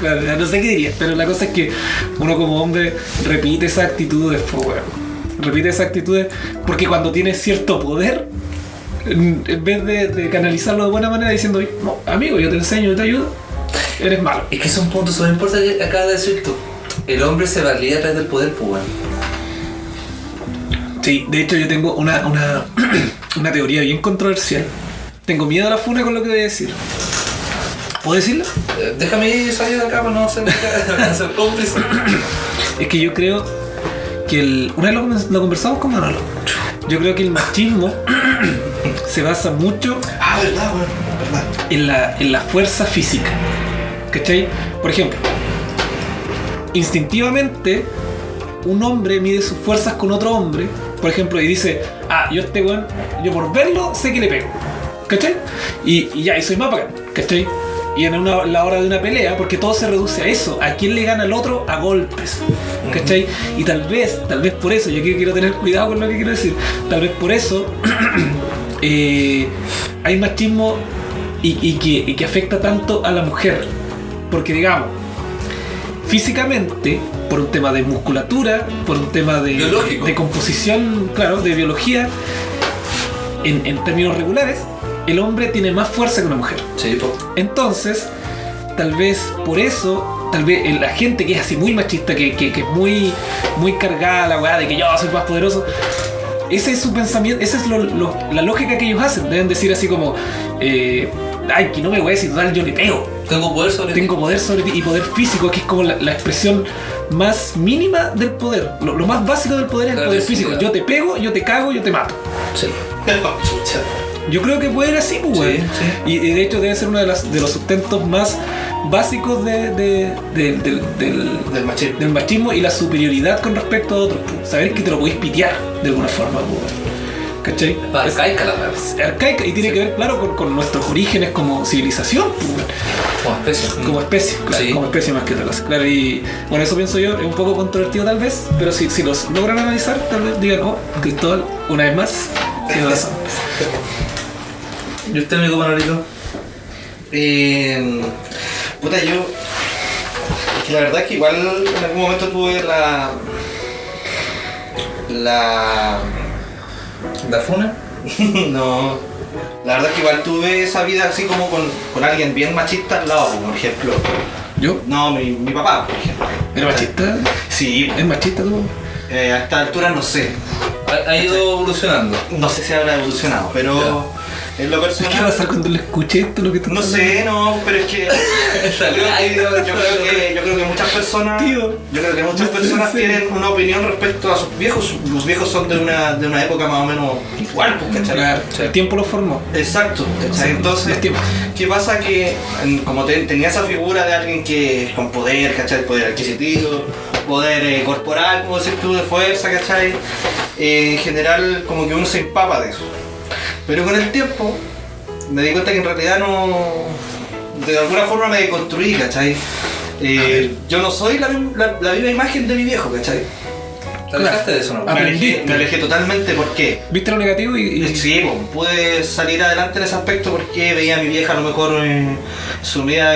Claro, no sé qué diría, pero la cosa es que uno como hombre repite esas actitudes, repite esas actitudes porque cuando tienes cierto poder, en vez de canalizarlo de buena manera diciendo, no, amigo, yo te enseño, yo te ayudo, eres malo. Es que es un punto súper importante que acabas de decir tú. El hombre se valía a través del poder, pues. Sí, de hecho yo tengo una teoría bien controversial. Tengo miedo a la funa con lo que voy a decir. ¿Puedo decirlo? Déjame salir de acá para no ser cómplice. Es que yo creo que una vez lo conversamos con Manolo. Yo creo que el machismo se basa mucho verdad. En la fuerza física. ¿Cachai? Por ejemplo, instintivamente un hombre mide sus fuerzas con otro hombre, por ejemplo, y dice, yo este weón, yo por verlo sé que le pego. ¿Cachai? Y soy más bacán, ¿cachai? y en la hora de una pelea, porque todo se reduce a eso, a quién le gana al otro a golpes, ¿cachai? Y tal vez por eso, yo quiero tener cuidado con lo que quiero decir, tal vez por eso hay machismo y que afecta tanto a la mujer, porque digamos, físicamente, por un tema de musculatura, por un tema de composición, claro, de biología, en términos regulares, el hombre tiene más fuerza que una mujer. Sí, po. Entonces, tal vez por eso, tal vez la gente que es así muy machista, que es muy cargada la weá de que yo soy más poderoso, ese es su pensamiento, esa es la lógica que ellos hacen. Deben decir así como, ay, que no me voy a decir, total, yo le pego. Tengo poder sobre ti y poder físico, que es como la expresión más mínima del poder. Lo más básico del poder es el poder físico. Yo te pego, yo te cago, yo te mato. Sí. Yo creo que puede ir así, pues, güey. Sí. Y de hecho debe ser uno de los sustentos más básicos del machismo y la superioridad con respecto a otros. Pues. Saber que te lo podéis pitear de alguna forma, pues. ¿Cachai? Arcaica la verdad. Arcaica y tiene que ver, claro, con nuestros orígenes como civilización, pues. Como especie, claro, sí. Como especie más que otra cosa. Claro, y bueno, eso pienso yo, es un poco controvertido tal vez, pero si los logran analizar, tal vez digan, Cristóbal, una vez más, tiene razón. ¿Y usted, amigo Manolito? Puta, yo... Es que la verdad es que igual en algún momento tuve ¿La funa? No. La verdad es que igual tuve esa vida así como con alguien bien machista al lado, por ejemplo. ¿Yo? No, mi papá, por ejemplo. ¿Era machista? Sí. ¿Es machista tú? A esta altura no sé. Ha ido evolucionando. No sé si habrá evolucionado, pero en lo personal... ¿Qué va a pasar cuando le escuché esto? Lo que no sé, no, pero es que... yo creo que muchas personas... Tío, yo creo que muchas personas tienen una opinión respecto a sus viejos. Los viejos son de una época más o menos igual, pues, ¿cachai? Claro, el tiempo lo formó. Exacto, ¿cachai? Entonces, ¿qué pasa? Que como tenía esa figura de alguien que con poder, ¿cachai? Poder adquisitivo, poder corporal, como decir tú, de fuerza, ¿cachai? En general, como que uno se empapa de eso. Pero con el tiempo me di cuenta que en realidad no... De alguna forma me deconstruí, ¿cachai? Yo no soy la misma imagen de mi viejo, ¿cachai? ¿Te alejaste de eso, no? Me alejé totalmente, ¿por qué? ¿Viste lo negativo? Sí, pude salir adelante en ese aspecto porque veía a mi vieja a lo mejor sumida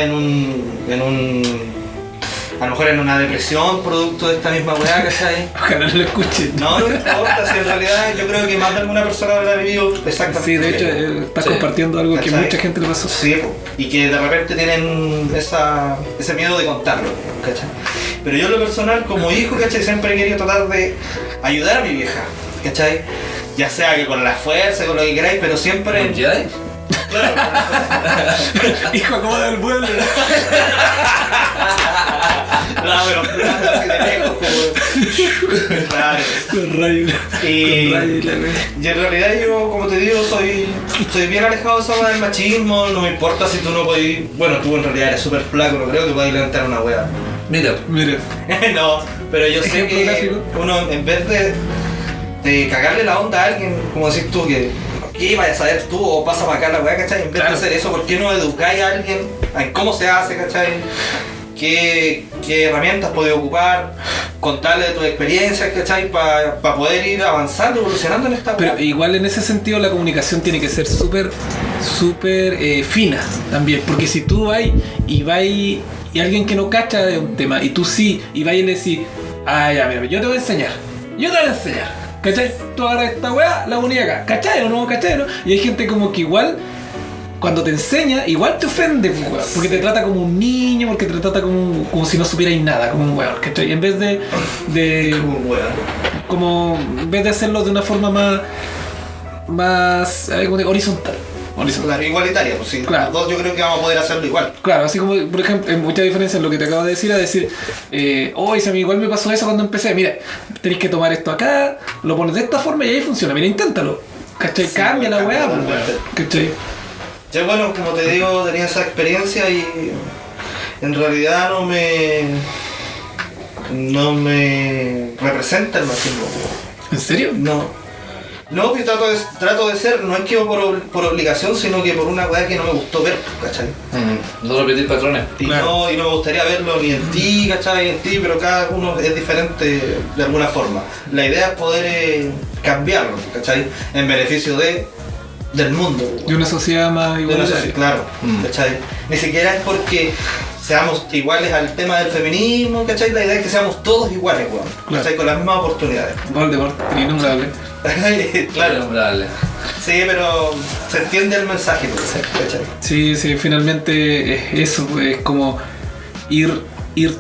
a lo mejor en una depresión producto de esta misma weá, ¿cachai? Ojalá no lo escuchen. No importa, si en realidad yo creo que más de alguna persona lo ha vivido exactamente. Sí, de hecho, estás compartiendo algo, ¿cachai? Que mucha gente le pasó. Sí, y que de repente tienen ese miedo de contarlo, ¿cachai? Pero yo en lo personal, como hijo, ¿cachai? Siempre he querido tratar de ayudar a mi vieja, ¿cachai? Ya sea que con la fuerza, con lo que queráis, pero siempre... ¿Un Jedi? Claro. Hijo, ¿cómo da el vuelo? No, pero así de lejos, como... Claro. Con rayos. Y en realidad yo, como te digo, soy bien alejado de esa del machismo. No me importa si tú no podés... Bueno, tú en realidad eres súper flaco, no creo que puedas levantar una wea. Mira. No, pero yo sé que gráfico. uno, en vez de cagarle la onda a alguien, como decís tú, que ¿qué vayas a saber tú o pasa para acá la weá, ¿cachai? En vez de hacer eso, ¿por qué no educáis a alguien en cómo se hace, ¿cachai? ¿Qué herramientas podés ocupar? Contarle de tus experiencias, ¿cachai? Para poder ir avanzando, evolucionando en esta weá. Pero igual en ese sentido la comunicación tiene que ser súper fina también, porque si tú vas y alguien que no cacha de un tema y tú sí, y vas y le decís, ya, mira, yo te voy a enseñar, ¿cachai? Tú agarras esta weá, la unís acá, ¿cachai o no? ¿Cachai o no? Y hay gente como que igual, cuando te enseña, igual te ofende, weón, porque te trata como un niño, porque te trata como si no supierais nada, como un weón, ¿cachai? En vez de como un weón. Como, en vez de hacerlo de una forma más horizontal. Claro, igualitaria, pues sí. Claro. Los dos yo creo que vamos a poder hacerlo igual. Claro, así como, por ejemplo, hay mucha diferencia en lo que te acabo de decir, a decir, si a mí igual me pasó eso cuando empecé, mira, tenés que tomar esto acá, lo pones de esta forma y ahí funciona, mira, inténtalo. ¿Cachai? Sí, cambia la weá, pues, ¿cachai? Yo, bueno, como te digo, tenía esa experiencia y en realidad no me representa el machismo. ¿En serio? No. No, yo trato de ser, no es que por obligación, sino que por una weá que no me gustó ver, ¿cachai? No repetir patrones. Y no me gustaría verlo ni en ti, ¿cachai? Ni en ti, pero cada uno es diferente de alguna forma. La idea es poder cambiarlo, ¿cachai? En beneficio del mundo. De una sociedad más igualitaria. Claro, ¿cachai? Ni siquiera es porque seamos iguales al tema del feminismo, ¿cachai? La idea es que seamos todos iguales, weón, ¿cachai? Claro. Con las mismas oportunidades. Voldemort, innombrable. Claro. Sí, pero se entiende el mensaje, ¿cachai? Sí, finalmente es eso, es como ir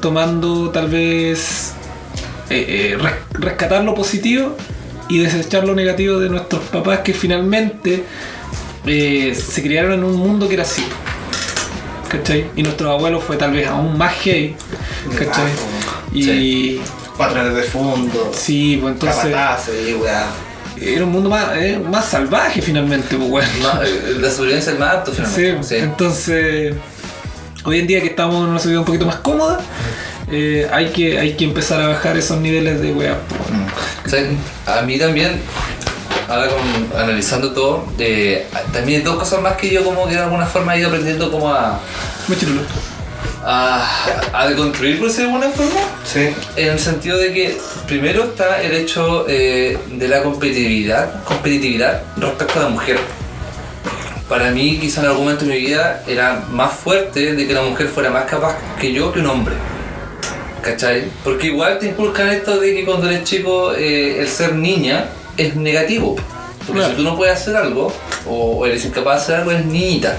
tomando tal vez, rescatar lo positivo y desechar lo negativo de nuestros papás que finalmente se criaron en un mundo que era así, ¿cachai? Y nuestros abuelos fue tal vez aún más heavy, ¿cachai? Y patrones de fondo, sí, pues entonces capataces y weá. Era un mundo más salvaje finalmente, pues bueno. La supervivencia es más alto finalmente. Sí. Entonces, hoy en día que estamos en una sociedad un poquito más cómoda, hay que empezar a bajar esos niveles de weá. O sea, a mí también, ahora analizando todo, también hay dos cosas más que yo como que de alguna forma he ido aprendiendo como a deconstruir, por decirlo de alguna forma. Sí. En el sentido de que primero está el hecho de la competitividad respecto a la mujer. Para mí, quizá en algún momento de mi vida era más fuerte de que la mujer fuera más capaz que yo que un hombre. ¿Cachai? Porque igual te inculcan esto de que cuando eres chico el ser niña es negativo. Porque claro, si tú no puedes hacer algo o eres incapaz de hacer algo, eres niñita.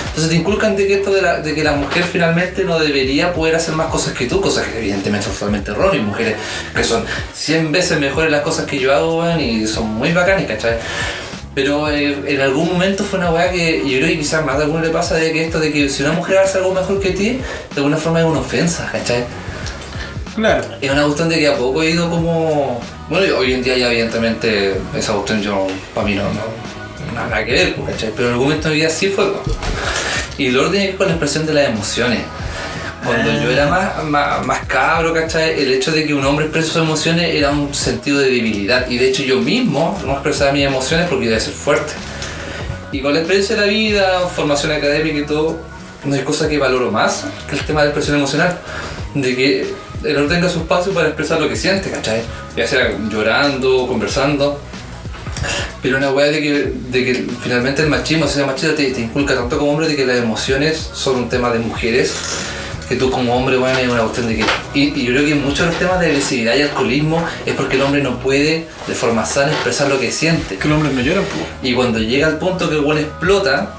Entonces te inculcan de que esto de que la mujer finalmente no debería poder hacer más cosas que tú, cosas que evidentemente son totalmente erróneas. Mujeres que son 100 veces mejores las cosas que yo hago, weón, y son muy bacanas, ¿cachai? Pero en algún momento fue una weá que yo creo que quizás más de alguno le pasa de que esto de que si una mujer hace algo mejor que ti, de alguna forma es una ofensa, ¿cachai? Claro. Es una cuestión de que a poco he ido como... Bueno, hoy en día ya evidentemente esa cuestión yo, para mí no nada que ver, ¿cachai? Pero en algún momento de mi vida sí fue. Y lo tiene que ver con la expresión de las emociones. Cuando yo era más cabro, ¿cachai? El hecho de que un hombre exprese sus emociones era un sentido de debilidad. Y de hecho yo mismo no expresaba mis emociones porque iba a ser fuerte. Y con la experiencia de la vida, formación académica y todo, no hay cosa que valoro más que el tema de la expresión emocional. De que el hombre tenga su espacio para expresar lo que siente, ¿cachai? Ya sea llorando, conversando. Pero una weá de que finalmente el machismo, esa machista te inculca tanto como hombre de que las emociones son un tema de mujeres, que tú como hombre, bueno, es una cuestión de que... Y yo creo que muchos de los temas de agresividad y alcoholismo es porque el hombre no puede de forma sana expresar lo que siente. Que los hombres no lloran, pues. Y cuando llega al punto que el weón explota,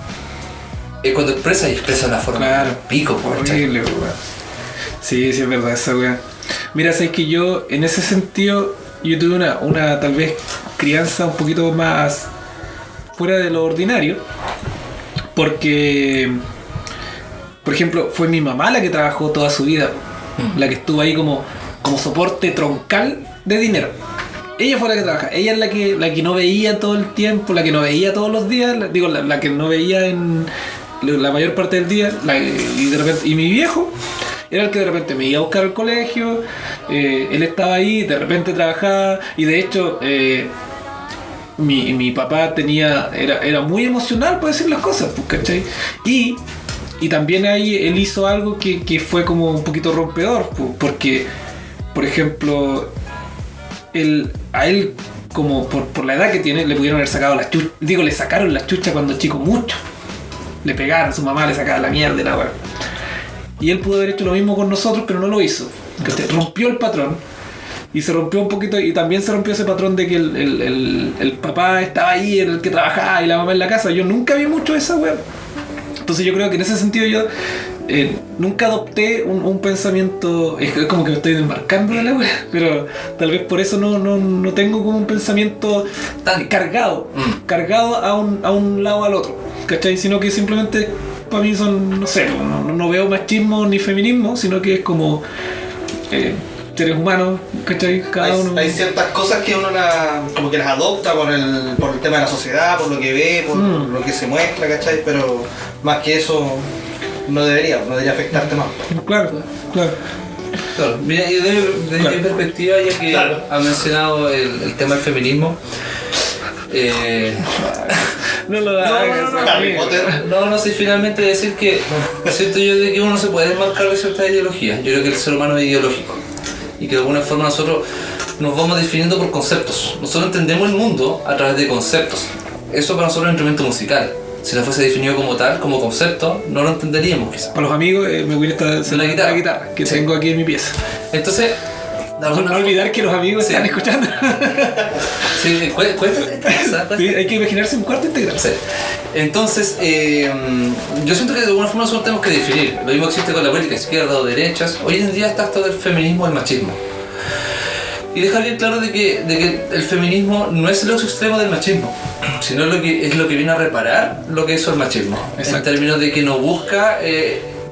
es cuando expresa de una forma pico, horrible, weón. Sí, es verdad esa weá. Mira, sabes que yo, en ese sentido, yo tuve una tal vez crianza un poquito más fuera de lo ordinario, porque, por ejemplo, fue mi mamá la que trabajó toda su vida, la que estuvo ahí como soporte troncal de dinero. Ella fue la que trabaja, ella es la que no veía todo el tiempo, la que no veía todos los días, la que no veía en la mayor parte del día, y mi viejo era el que de repente me iba a buscar al colegio, él estaba ahí, de repente trabajaba, y de hecho mi papá era muy emocional para decir las cosas, ¿cachai? Y también ahí él hizo algo que fue como un poquito rompedor, porque, por ejemplo, a él como por la edad que tiene, le pudieron haber sacado las chuchas, le sacaron las chuchas cuando chico mucho, le pegaron, su mamá le sacaba la mierda y la weá. Y él pudo haber hecho lo mismo con nosotros, pero no lo hizo. Rompió el patrón. Y se rompió un poquito, y también se rompió ese patrón de que el papá estaba ahí, el que trabajaba, y la mamá en la casa. Yo nunca vi mucho esa weá. Entonces yo creo que en ese sentido yo nunca adopté un pensamiento, es como que me estoy desmarcando de la weá, pero tal vez por eso no tengo como un pensamiento tan cargado a un lado al otro, ¿cachai? Sino que simplemente para mí son, no sé, no veo machismo ni feminismo, sino que es como seres humanos, ¿cachai? Cada uno. Hay ciertas cosas que uno como que las adopta por el tema de la sociedad, por lo que ve, por lo que se muestra, ¿cachai? Pero más que eso no debería afectarte más. Claro. Mira, y desde mi perspectiva, ya que ha mencionado el tema del feminismo, No lo hagas. Harry Potter. No, sí, finalmente decir que siento yo de que uno se puede desmarcar de ciertas ideologías. Yo creo que el ser humano es ideológico y que de alguna forma nosotros nos vamos definiendo por conceptos. Nosotros entendemos el mundo a través de conceptos. Eso para nosotros es un instrumento musical. Si no fuese definido como tal, como concepto, no lo entenderíamos quizás. Para los amigos, me voy a estar La guitarra que sí. tengo aquí en mi pieza. Entonces, No olvidar que los amigos sí. están escuchando. Sí, cuesta. Sí, hay que imaginarse un cuarto integral. Sí. Entonces, yo siento que de alguna forma nosotros tenemos que definir. Lo mismo existe con la política, izquierda o derechas. Hoy en día está esto del feminismo y el machismo. Y dejar bien claro de que el feminismo no es el otro extremo del machismo, sino es lo que viene a reparar lo que es el machismo. Exacto. En términos de que no busca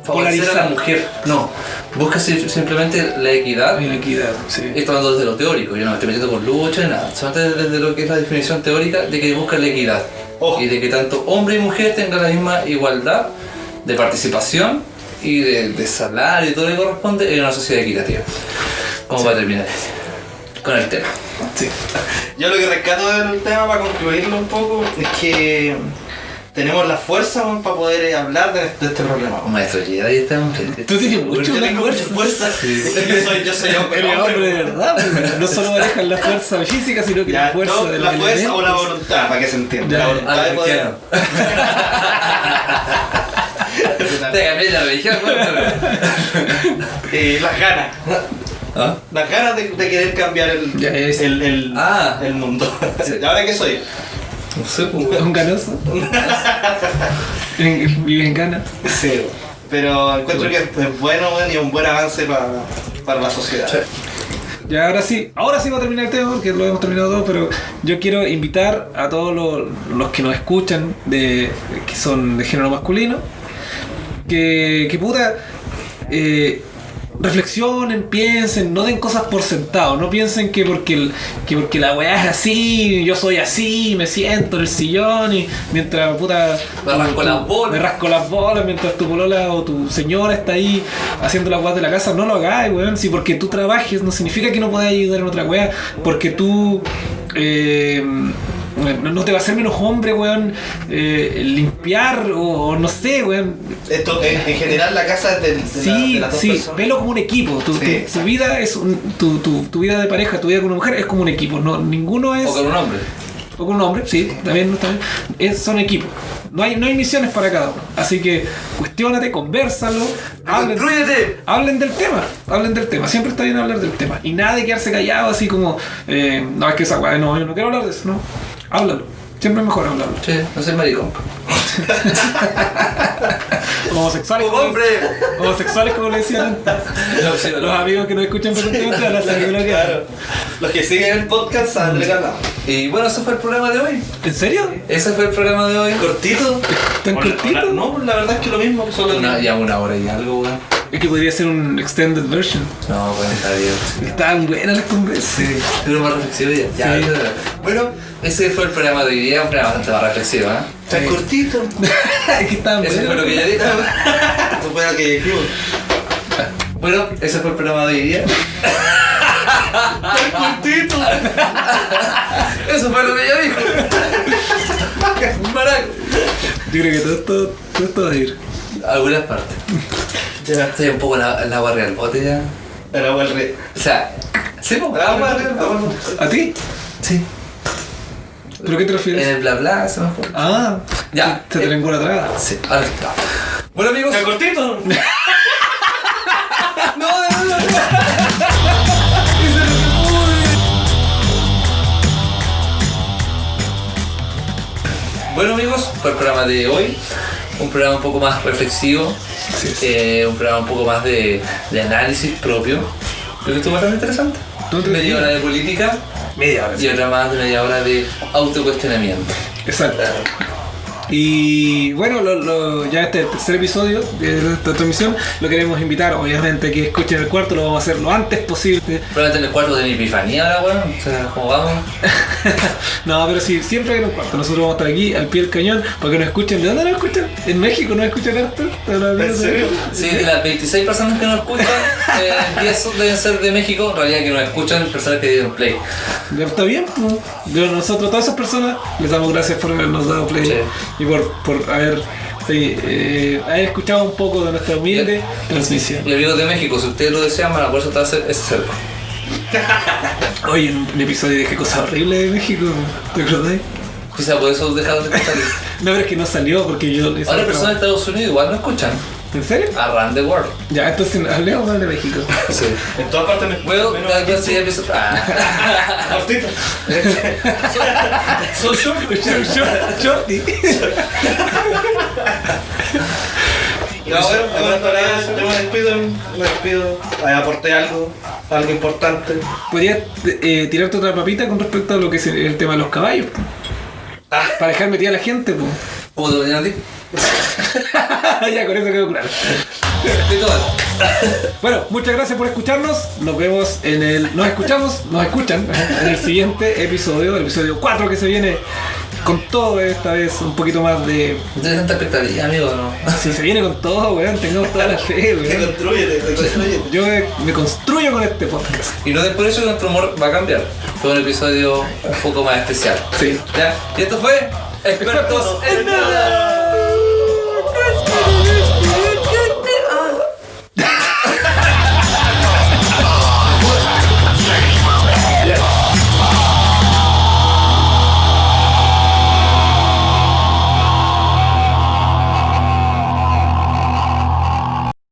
favorecer a la mujer, no. Busca simplemente la equidad. Hay una equidad, sí. Estoy hablando desde lo teórico, yo no me estoy metiendo con lucha ni nada. Solamente desde lo que es la definición teórica de que busca la equidad. Ojo. Y de que tanto hombre y mujer tengan la misma igualdad de participación y de salario y todo lo que corresponde en una sociedad equitativa. ¿Cómo va a terminar con el tema? Sí. Yo lo que rescato del tema, para concluirlo un poco, es que tenemos la fuerza para poder hablar de este problema. Maestro Jedi, estamos. Tú tienes mucho Yo más tengo mucha fuerza. fuerza. Yo soy hombre. Eres hombre de verdad, pues. No solo manejas la fuerza física, sino que Ya, la fuerza no, de la los fuerza elementos. o la voluntad, para que se entienda. Ya, La voluntad de poder. Te cambié la religión, Las ganas. ¿Ah? Las ganas de querer cambiar Ya, el mundo. Sí. ¿Ahora qué soy? No sé, pues. Un ganoso. Vives en Ghana. Sí. Pero encuentro que es bueno y un buen avance para la sociedad. Sí. Ya, ahora sí va a terminar el tema porque lo hemos terminado todo, pero yo quiero invitar a todos los que nos escuchan que son de género masculino que puta reflexionen, piensen, no den cosas por sentado, no piensen que porque la weá es así, yo soy así, me siento en el sillón y mientras puta Me rasco las bolas. me rasco las bolas mientras tu polola o tu señora está ahí haciendo las weas de la casa, no lo hagáis, weón. Si porque tú trabajes no significa que no puedas ayudar en otra weá, porque tú no te va a hacer menos hombre, weón, limpiar o no sé, weón. Esto, en general, la casa es de las dos personas. Velo como un equipo. Tu vida es tu vida de pareja, tu vida con una mujer es como un equipo. No, ninguno es. O con un hombre. O con un hombre, sí, también. Son equipos. No hay misiones para cada uno. Así que cuestiónate, convérsalo, hablen del tema. Siempre está bien hablar del tema. Y nada de quedarse callado así como, no, es que esa weá, no, yo no quiero hablar de eso, no. Háblalo. Siempre es mejor hablarlo. Sí, no soy maricón. Homosexuales. Homosexuales, como le decían antes. Los amigos que nos escuchan frecuentemente van a saber lo que Claro. Los que siguen el podcast saben de qué hablamos. Y bueno, ese fue el programa de hoy. ¿En serio? Ese fue el programa de hoy. ¿Cortito? ¿Tan cortito? No, la verdad es que lo mismo. Solo Ya una hora y algo, weón. Es que podría ser un extended version. No, bueno, está bien. Estaban buenas las conversas. Sí, pero más reflexivo ya. Sí. Bueno, ese fue el programa de hoy día, un programa bastante más reflexivo, ¿eh? Tan cortito. Es que estaban Eso fue buenas. lo que yo dije. Eso fue lo que dijimos. Bueno, ese fue el programa de hoy día. Tan cortito. Eso fue lo que yo dije. Maraco. Yo creo que todo esto va a ir. Algunas partes. Ya. Estoy un poco en la agua real bote ya. El agua del río. O sea, sí, pues. El agua del río. ¿A ti? Sí. ¿Pero qué te En refieres? el bla bla, se me fue. Ah, Ya. te lengua atrás. Sí, ahora está. Bueno, amigos. Tan cortito. Bueno, amigos, fue el programa de hoy. Un programa un poco más reflexivo. Un programa un poco más de análisis propio. Creo que estuvo bastante interesante. Media hora de política Media hora. y otra más de media hora de autocuestionamiento. Exacto. Y bueno, ya este es el tercer episodio de esta transmisión. Lo queremos invitar, obviamente, que escuchen el cuarto. Lo vamos a hacer lo antes posible. Probablemente en el cuarto de mi epifanía ahora, weón. O sea, ¿cómo vamos? No, pero sí, siempre hay un cuarto. Nosotros vamos a estar aquí al pie del cañón para que nos escuchen. ¿De dónde nos escuchan? ¿En México nos escuchan harto? ¿En serio? Sí, de las 26 personas que nos escuchan, 10 deben ser de México. En realidad que nos escuchan personas que dieron play. Está bien, pues. Nosotros, todas esas personas, les damos gracias por habernos dado play. Sí. Y por haber escuchado un poco de nuestra humilde transmisión. Y amigos de México, si ustedes lo desean, van a poder soltar ese cerco. Oye, en un episodio dije cosas horribles de México, ¿te acordás? Quizá por eso dejaron de escuchar. No, pero es que no salió porque yo... Ahora personas de Estados Unidos igual no escuchan. ¿En serio? Around the world. Ya, entonces hablemos más de México. Sí. En todas partes me Bueno, cada vez sí empiezo. Cortito. Soy Shorty. No, bueno, yo me despido. Aporté algo importante. ¿Podrías tirarte otra papita con respecto a lo que es el tema de los caballos? Para dejar metida a la gente, pues. ¿Puedo venir a ti? Ya, con eso quedó claro. Bueno, muchas gracias por escucharnos. Nos vemos nos escuchan en el siguiente episodio, el episodio 4 que se viene con todo esta vez, un poquito más de... No tienes tanta expectativa, amigo, ¿no? Si se viene con todo, weón, tengamos toda la fe, weón. Construyete. Yo me construyo con este podcast. Y no es por eso que nuestro humor va a cambiar. Fue un episodio un poco más especial. Sí. ¿Ya? Y esto fue Expertos en Nada.